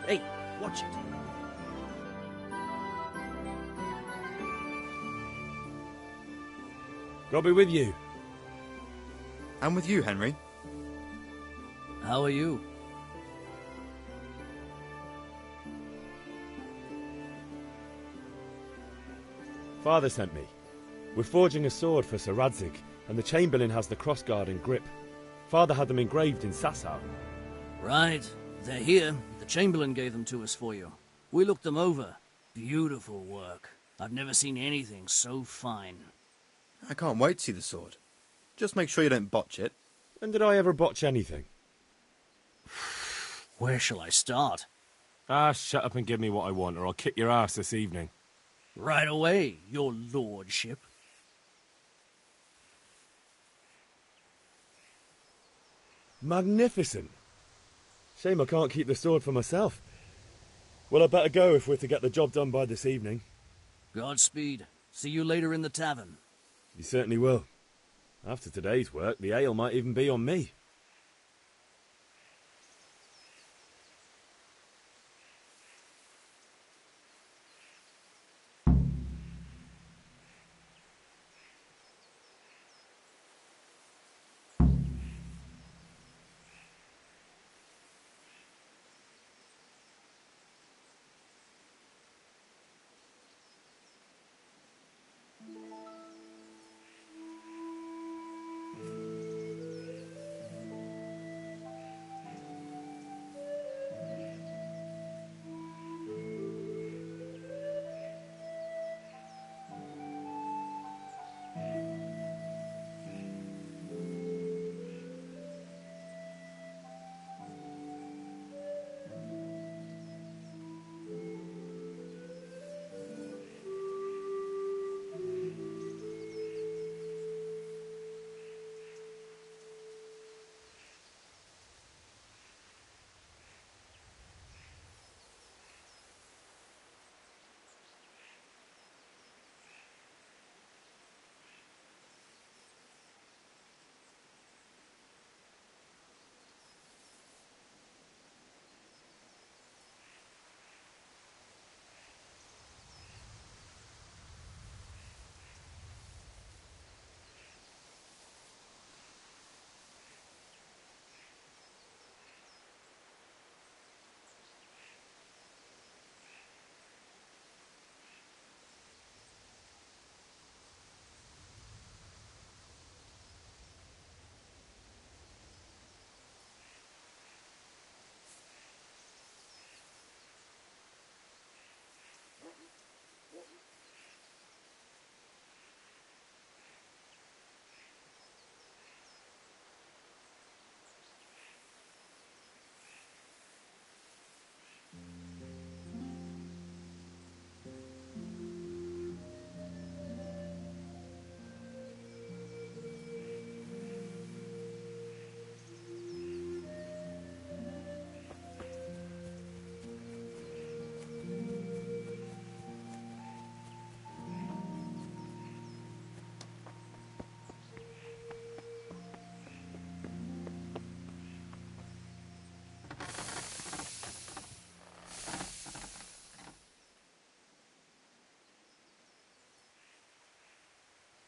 Hey, watch it. God be with you. And with you, Henry. How are you? Father sent me. We're forging a sword for Sir Radzig, and the Chamberlain has the crossguard and grip. Father had them engraved in Sasau. Right. They're here. The Chamberlain gave them to us for you. We looked them over. Beautiful work. I've never seen anything so fine. I can't wait to see the sword. Just make sure you don't botch it. When did I ever botch anything? Where shall I start? Ah, shut up and give me what I want, or I'll kick your ass this evening. Right away, your lordship. Magnificent. Shame I can't keep the sword for myself. Well, I better go if we're to get the job done by this evening. Godspeed. See you later in the tavern. You certainly will. After today's work, the ale might even be on me.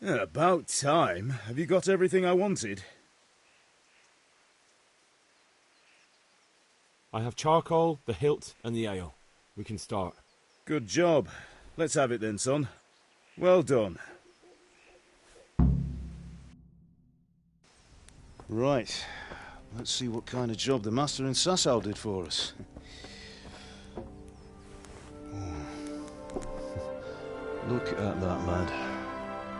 Yeah, about time. Have you got everything I wanted? I have charcoal, the hilt, and the ale. We can start. Good job. Let's have it then, son. Well done. Right. Let's see what kind of job the master in Sasau did for us. Look at that, lad.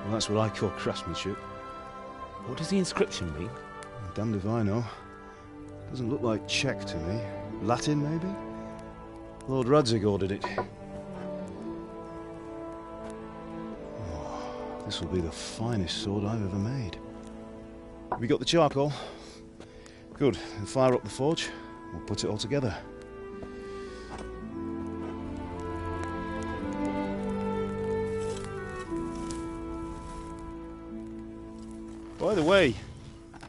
Well, that's what I call craftsmanship. What does the inscription mean? Damned if I know. Doesn't look like Czech to me. Latin, maybe? Lord Radzig ordered it. Oh, this will be the finest sword I've ever made. Have you got the charcoal? Good. Then fire up the forge. We'll put it all together. By the way,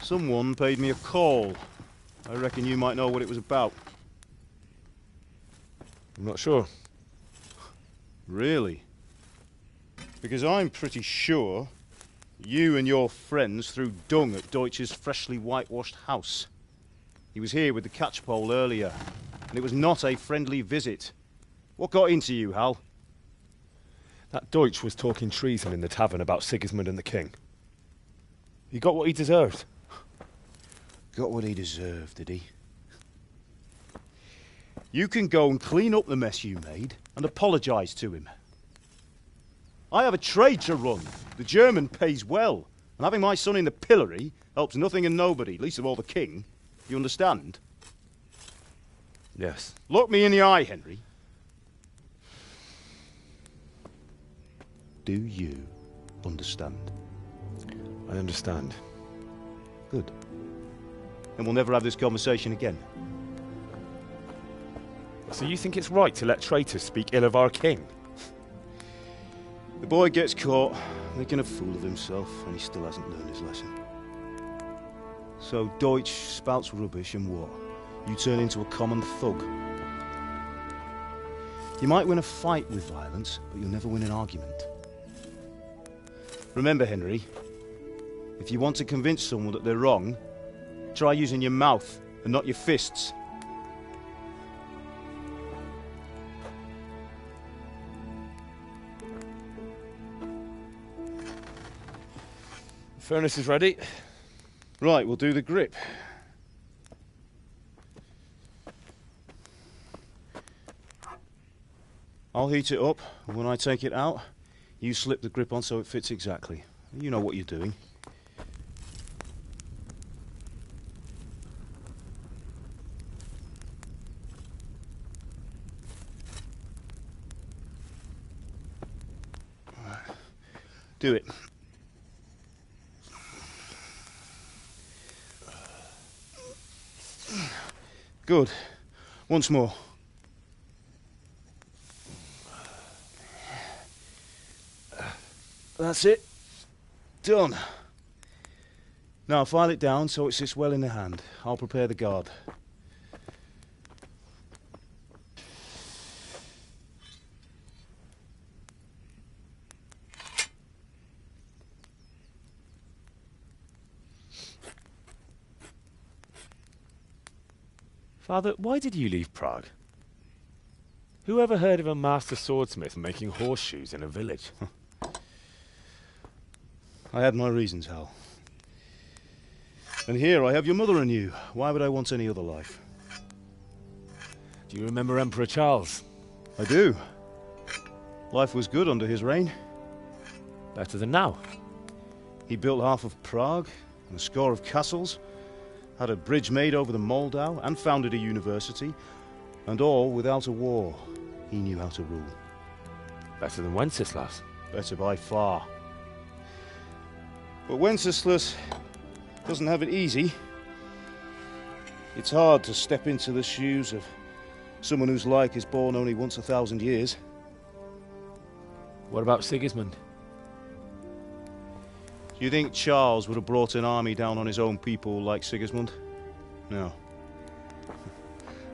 someone paid me a call. I reckon you might know what it was about. I'm not sure. Really? Because I'm pretty sure you and your friends threw dung at Deutsch's freshly whitewashed house. He was here with the catchpole earlier, and it was not a friendly visit. What got into you, Hal? That Deutsch was talking treason in the tavern about Sigismund and the king. He got what he deserved. Got what he deserved, did he? You can go and clean up the mess you made and apologise to him. I have a trade to run. The German pays well, and having my son in the pillory helps nothing and nobody, least of all the king. You understand? Yes. Look me in the eye, Henry. Do you understand? I understand. Good. Then we'll never have this conversation again. So you think it's right to let traitors speak ill of our king? The boy gets caught, making a fool of himself, and he still hasn't learned his lesson. So Deutsch spouts rubbish, and what? You turn into a common thug. You might win a fight with violence, but you'll never win an argument. Remember, Henry, if you want to convince someone that they're wrong, try using your mouth and not your fists. The furnace is ready. Right, we'll do the grip. I'll heat it up, and when I take it out, you slip the grip on so it fits exactly. You know what you're doing. Do it. Good. Once more. That's it. Done. Now file it down so it sits well in the hand. I'll prepare the guard. Father, why did you leave Prague? Who ever heard of a master swordsmith making horseshoes in a village? I had my reasons, Hal. And here I have your mother and you. Why would I want any other life? Do you remember Emperor Charles? I do. Life was good under his reign. Better than now. He built half of Prague and a score of castles, had a bridge made over the Moldau, and founded a university, and all without a war. He knew how to rule. Better than Wenceslas. Better by far. But Wenceslas doesn't have it easy. It's hard to step into the shoes of someone whose like is born only once 1,000 years. What about Sigismund? Do you think Charles would have brought an army down on his own people like Sigismund? No.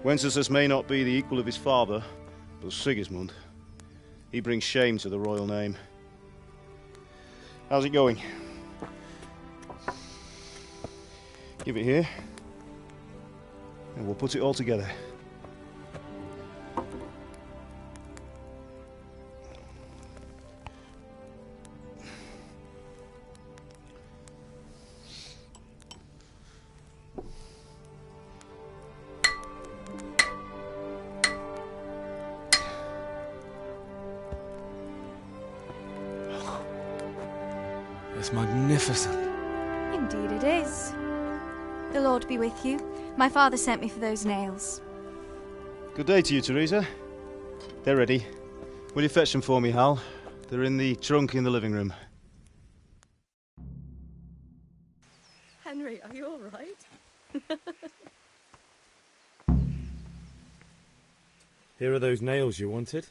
Wenceslas may not be the equal of his father, but Sigismund, he brings shame to the royal name. How's it going? Give it here, and we'll put it all together. It's magnificent. Indeed it is. The Lord be with you. My father sent me for those nails. Good day to you, Teresa. They're ready. Will you fetch them for me, Hal? They're in the trunk in the living room. Henry, are you all right? Here are those nails you wanted.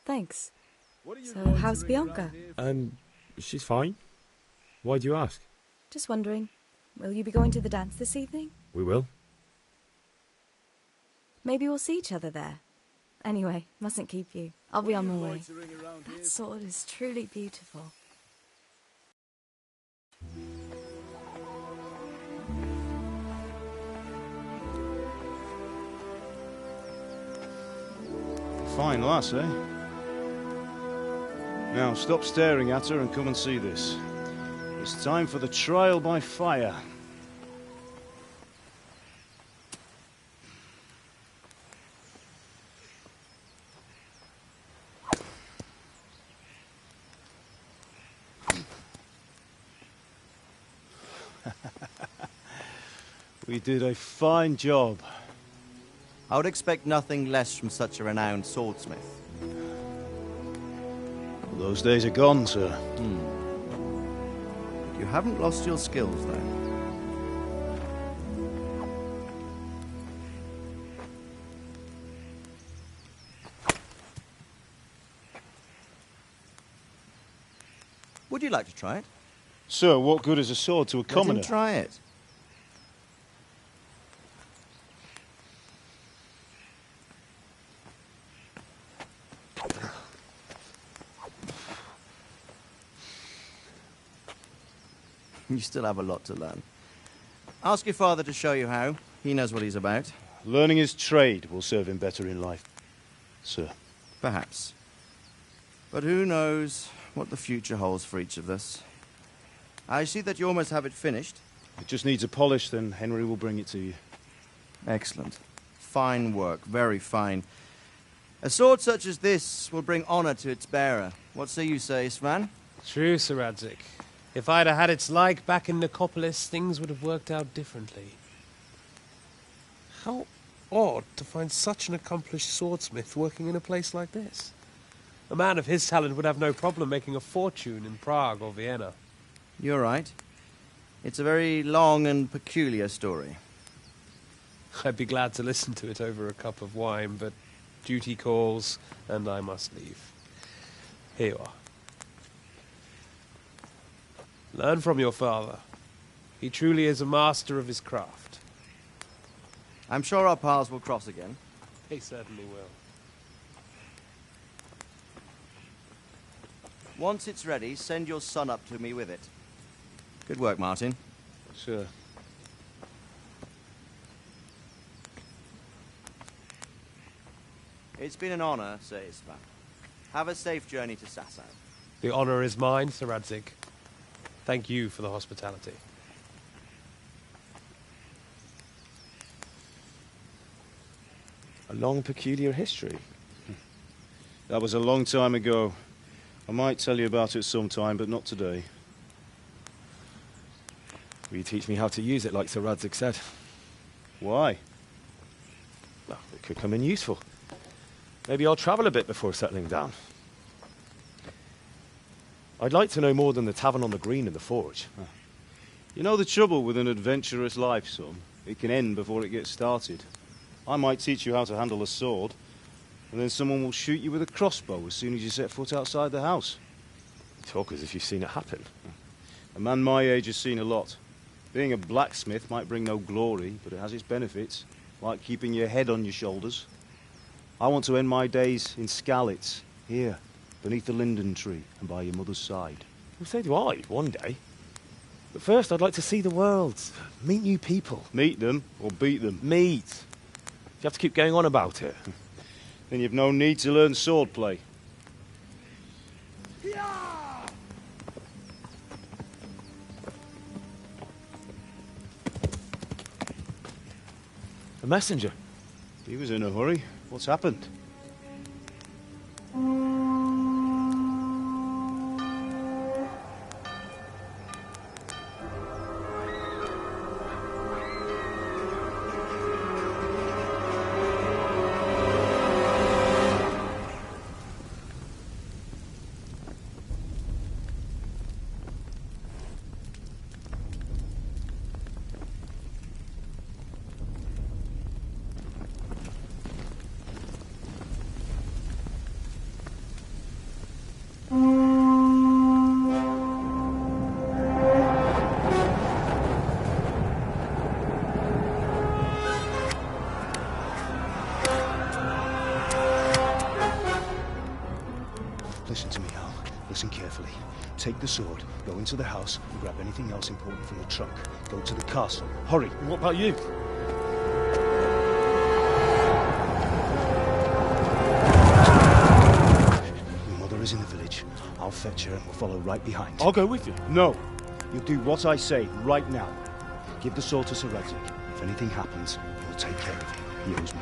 Thanks. So, how's Bianca? She's fine. Why do you ask? Just wondering. Will you be going to the dance this evening? We will. Maybe we'll see each other there. Anyway, mustn't keep you. I'll be on my way. That sword is truly beautiful. Fine lass, eh? Now, stop staring at her and come and see this. It's time for the trial by fire. We did a fine job. I would expect nothing less from such a renowned swordsmith. Well, those days are gone, sir. You haven't lost your skills, though. Would you like to try it? Sir, what good is a sword to a commoner? Let him try it. You still have a lot to learn. Ask your father to show you how. He knows what he's about. Learning his trade will serve him better in life, sir. Perhaps. But who knows what the future holds for each of us. I see that you almost have it finished. It just needs a polish, then Henry will bring it to you. Excellent. Fine work, very fine. A sword such as this will bring honor to its bearer. What say you, Svan? True, Sir Radzig. If I'd have had its like back in Nicopolis, things would have worked out differently. How odd to find such an accomplished swordsmith working in a place like this. A man of his talent would have no problem making a fortune in Prague or Vienna. You're right. It's a very long and peculiar story. I'd be glad to listen to it over a cup of wine, but duty calls, and I must leave. Here you are. Learn from your father. He truly is a master of his craft. I'm sure our paths will cross again. He certainly will. Once it's ready, send your son up to me with it. Good work, Martin. Sure. It's been an honor, Sir Isvan. Have a safe journey to Sasau. The honor is mine, Sir Radzig. Thank you for the hospitality. A long, peculiar history. That was a long time ago. I might tell you about it sometime, but not today. Will you teach me how to use it, like Sir Radzig said? Why? Well, it could come in useful. Maybe I'll travel a bit before settling down. I'd like to know more than the tavern on the green and the forge. You know the trouble with an adventurous life, son? It can end before it gets started. I might teach you how to handle a sword, and then someone will shoot you with a crossbow as soon as you set foot outside the house. You talk as if you've seen it happen. A man my age has seen a lot. Being a blacksmith might bring no glory, but it has its benefits, like keeping your head on your shoulders. I want to end my days in Skalitz, here, beneath the linden tree and by your mother's side. Well, so do I, one day. But first, I'd like to see the world, meet new people. Meet them or beat them? Meet. You have to keep going on about it. Then you've no need to learn swordplay. A messenger. He was in a hurry. What's happened? carefully. Take the sword, go into the house, and grab anything else important from the trunk. Go to the castle. Hurry! What about you? Your mother is in the village. I'll fetch her and we'll follow right behind. I'll go with you. No! You'll do what I say right now. Give the sword to Sir Radzik. If anything happens, he'll take care of you. He owes me.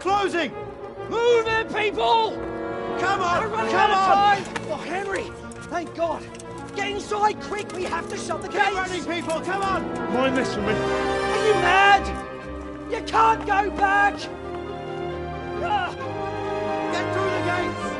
closing! Move it, people! Come on! We're running come out on! of time! Oh, Henry! Thank God! Get inside, quick! We have to shut the Get gates! running, people! Come on! Mind this for me. Are you mad? You can't go back! Get through the gates!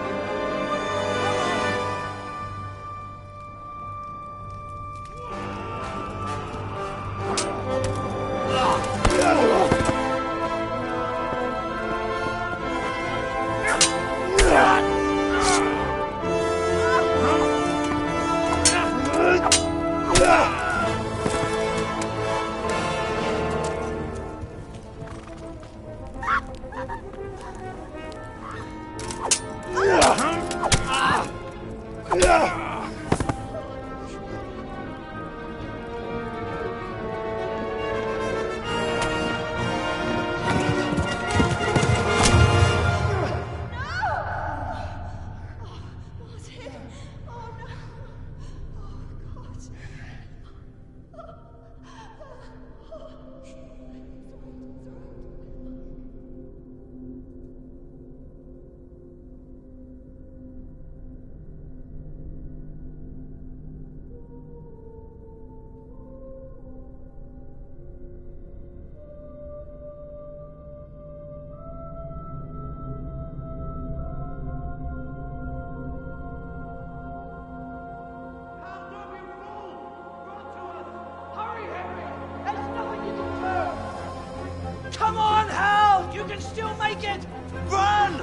Come on, Hal! You can still make it! Run!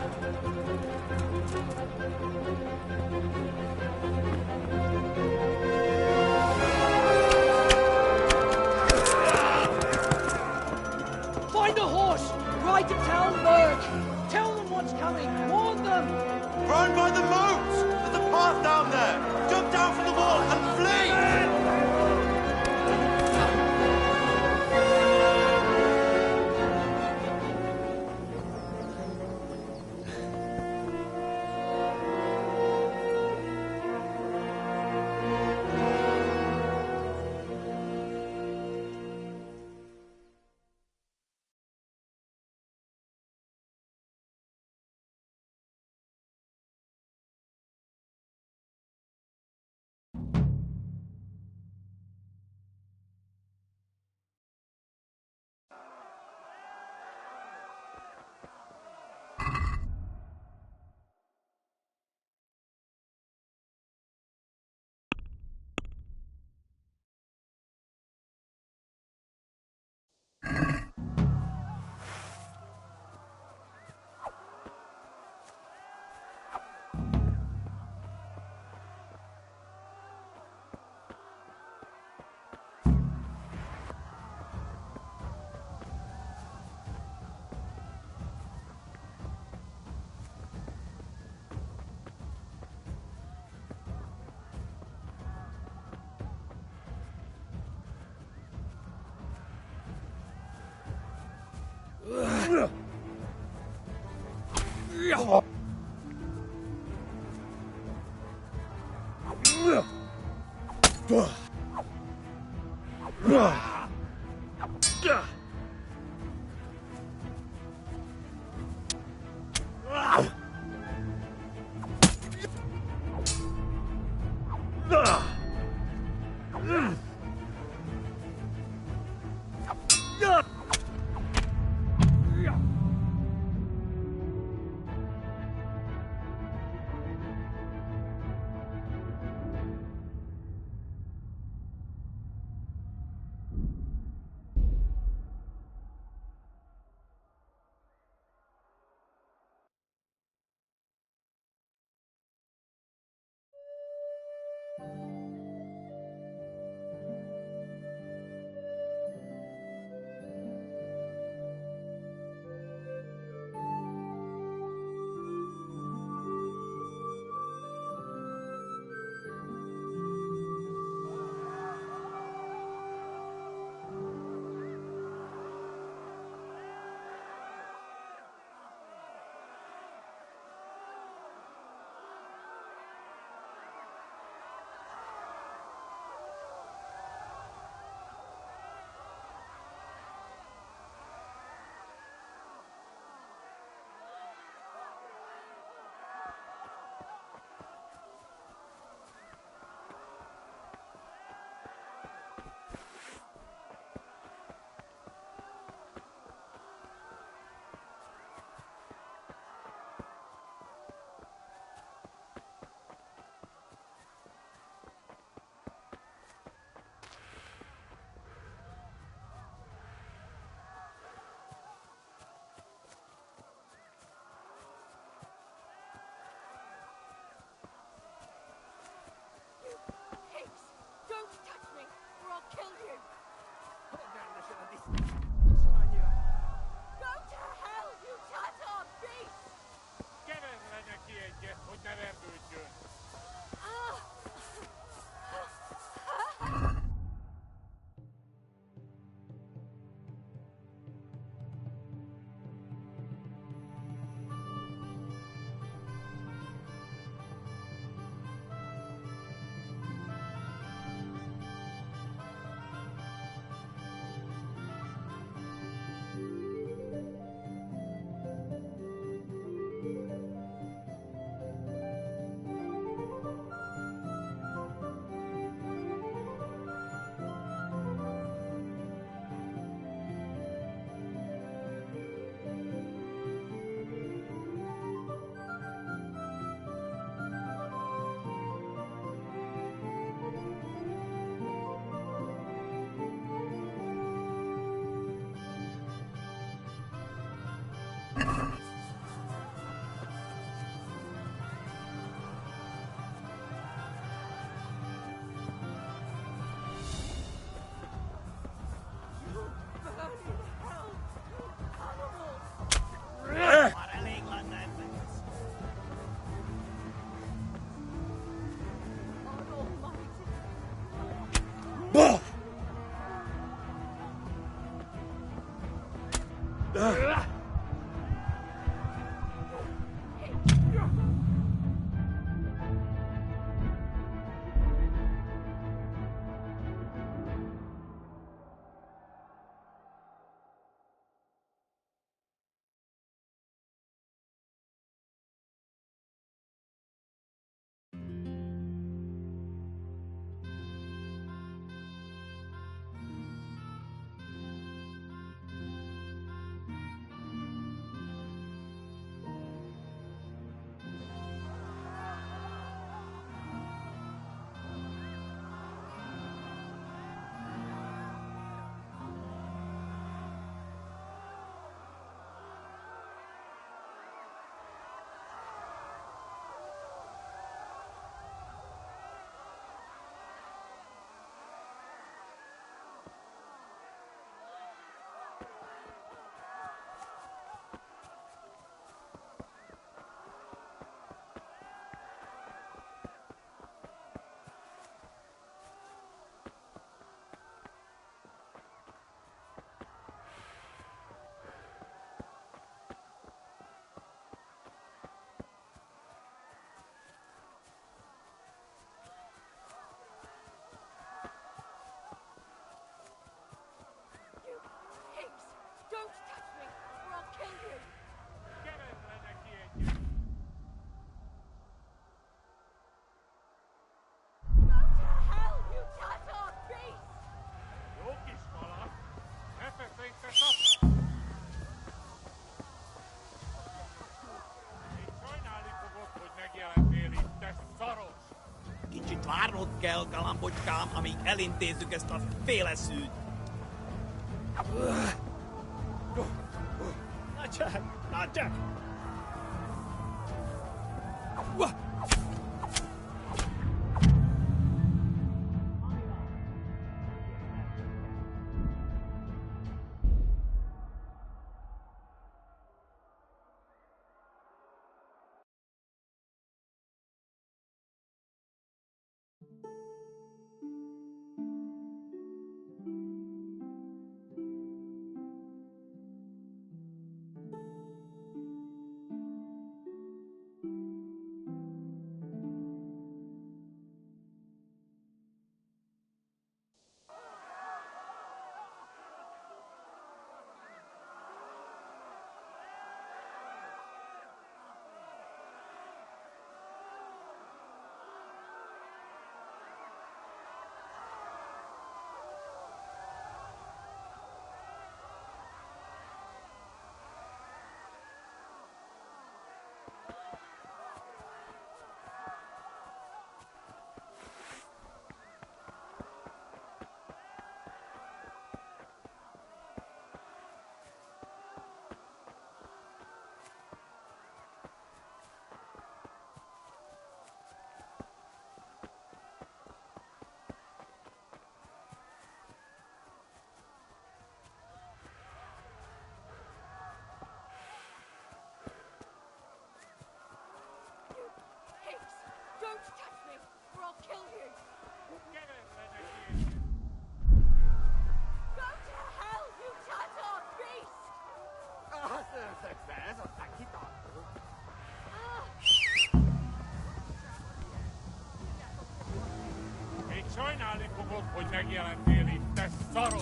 Find a horse! Ride to Talmberg! Tell them what's coming! Warn them! Run by the moat! There's a path down there! Jump down from the wall and flee! Don't touch me, or I'll kill you! Go to hell, you Tatar beast! Kicsit várnod kell, galambocskám, amíg elintézzük ezt a féleszűt. Not Jack! Don't touch me, or I'll kill you! Go to hell, you Tatar beast! Még sajnálni fogod, hogy megjelentél itt, te szaros!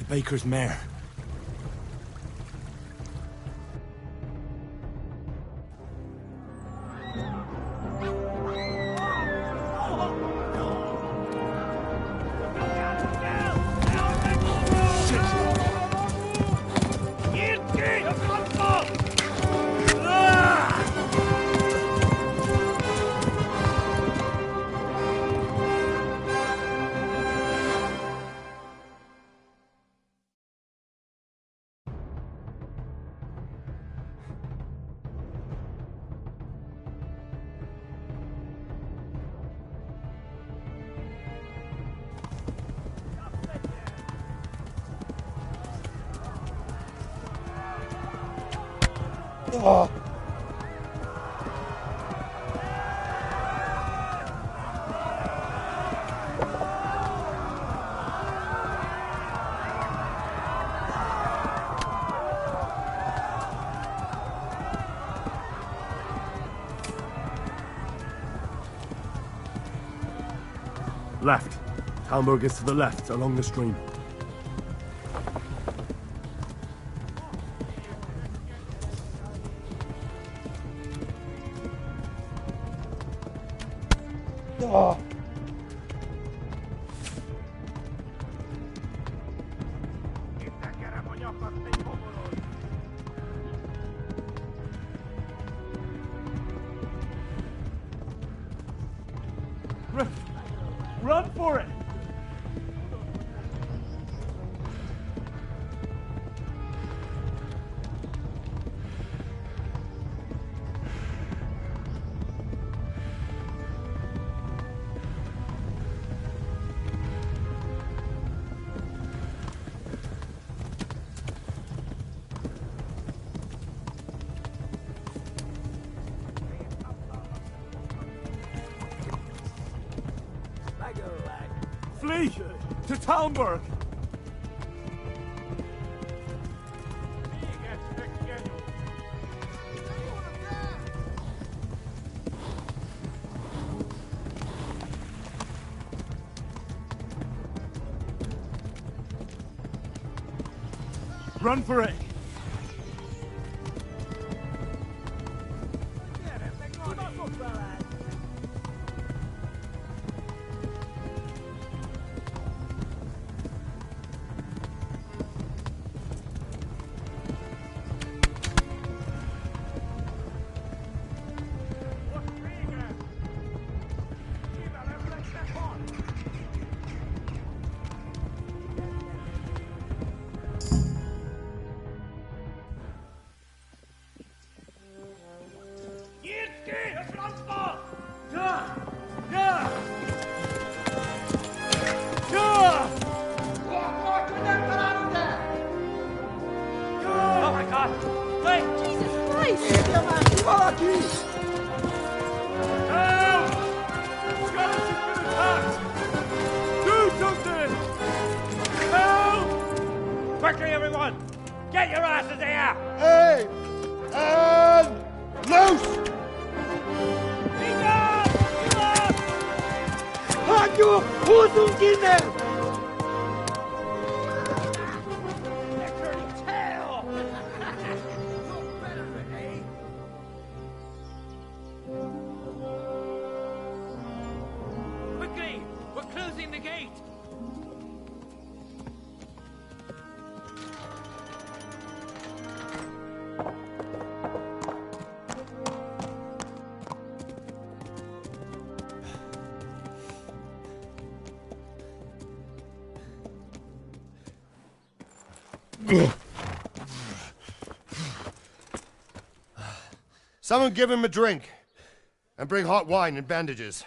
baker's mare. Oh. Left. Talmberg is to the left, along the stream. Oh. Run for it! Flee to Talmberg! Run for it! Oh my God! Wait! Jesus Christ! Help! Skeleton's been attacked! Do something! Help! Quickly, everyone! Get your asses here! Hey! And loose! Hanyo! Huzun dinle! Quickly! We're closing the gate! Someone give him a drink. And bring hot wine and bandages.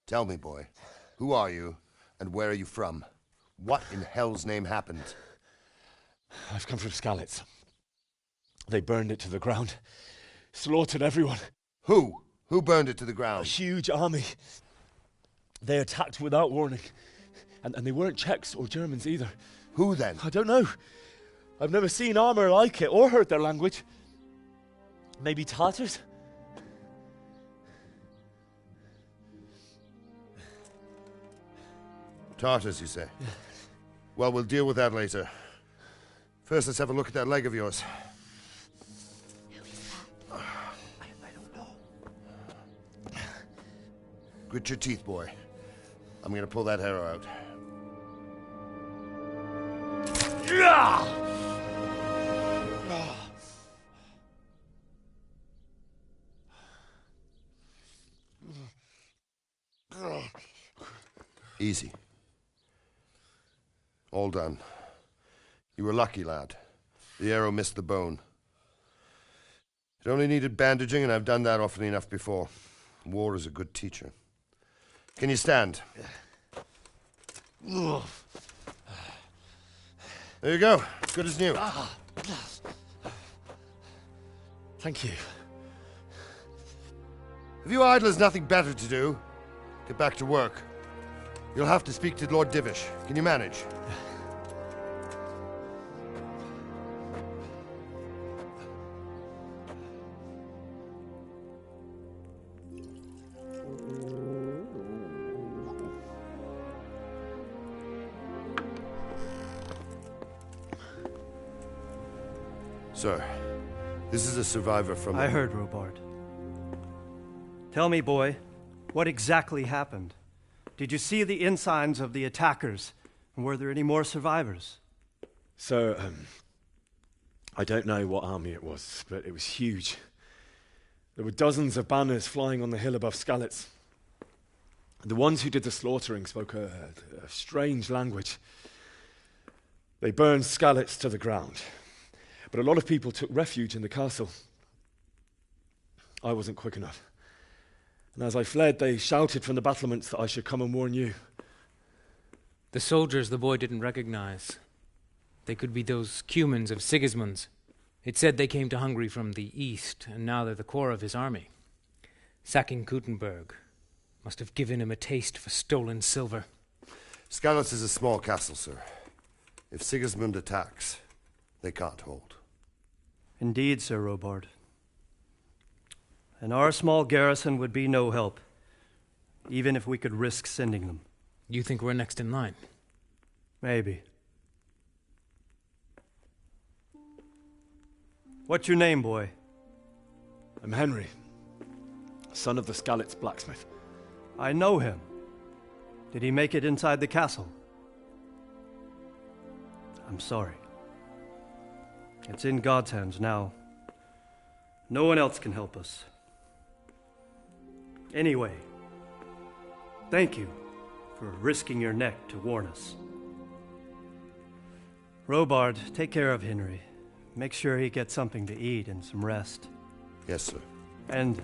Tell me, boy, who are you and where are you from? What in hell's name happened? I've come from Skalitz. They burned it to the ground. Slaughtered everyone. Who? Who burned it to the ground? A huge army. They attacked without warning. And they weren't Czechs or Germans either. Who then? I don't know. I've never seen armor like it or heard their language. Maybe Tartars? Tartars, you say? Well, we'll deal with that later. First, let's have a look at that leg of yours. I don't know. Grit your teeth, boy. I'm gonna pull that arrow out. Easy. All done. You were lucky, lad. The arrow missed the bone. It only needed bandaging, and I've done that often enough before. War is a good teacher. Can you stand? There you go. Good as new. Thank you. Have you idlers nothing better to do? Get back to work. You'll have to speak to Lord Divish. Can you manage? Sir, this is a survivor from... I heard, Robard. Tell me, boy, what exactly happened? Did you see the ensigns of the attackers? And were there any more survivors? So, I don't know what army it was, but it was huge. There were dozens of banners flying on the hill above Skalitz. The ones who did the slaughtering spoke a strange language. They burned Skalitz to the ground, but a lot of people took refuge in the castle. I wasn't quick enough. And as I fled, they shouted from the battlements that I should come and warn you. The soldiers the boy didn't recognize. They could be those Cumans of Sigismund's. It said they came to Hungary from the east, and now they're the core of his army. Sacking Kuttenberg must have given him a taste for stolen silver. Skalitz is a small castle, sir. If Sigismund attacks, they can't hold. Indeed, Sir Robard. And our small garrison would be no help, even if we could risk sending them. You think we're next in line? Maybe. What's your name, boy? I'm Henry, son of the Skalitz blacksmith. I know him. Did he make it inside the castle? I'm sorry. It's in God's hands now. No one else can help us. Anyway, thank you for risking your neck to warn us. Robard, take care of Henry. Make sure he gets something to eat and some rest. Yes, sir. And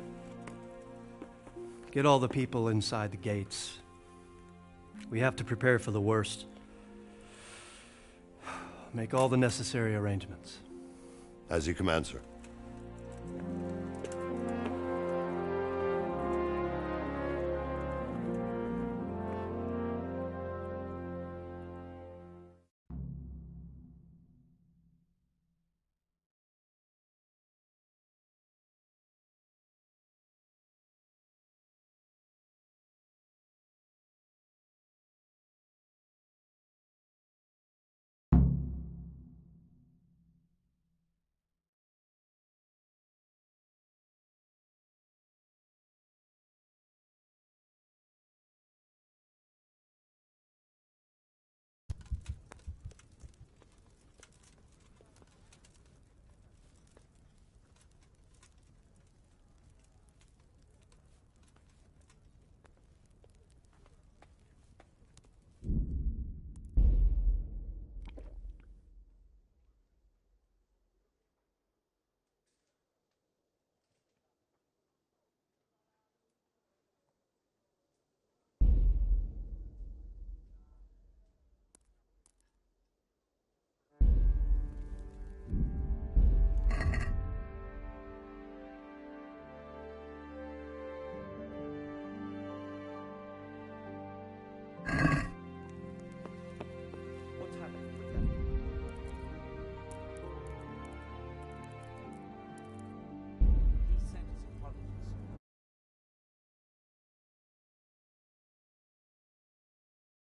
get all the people inside the gates. We have to prepare for the worst. Make all the necessary arrangements. As you command, sir.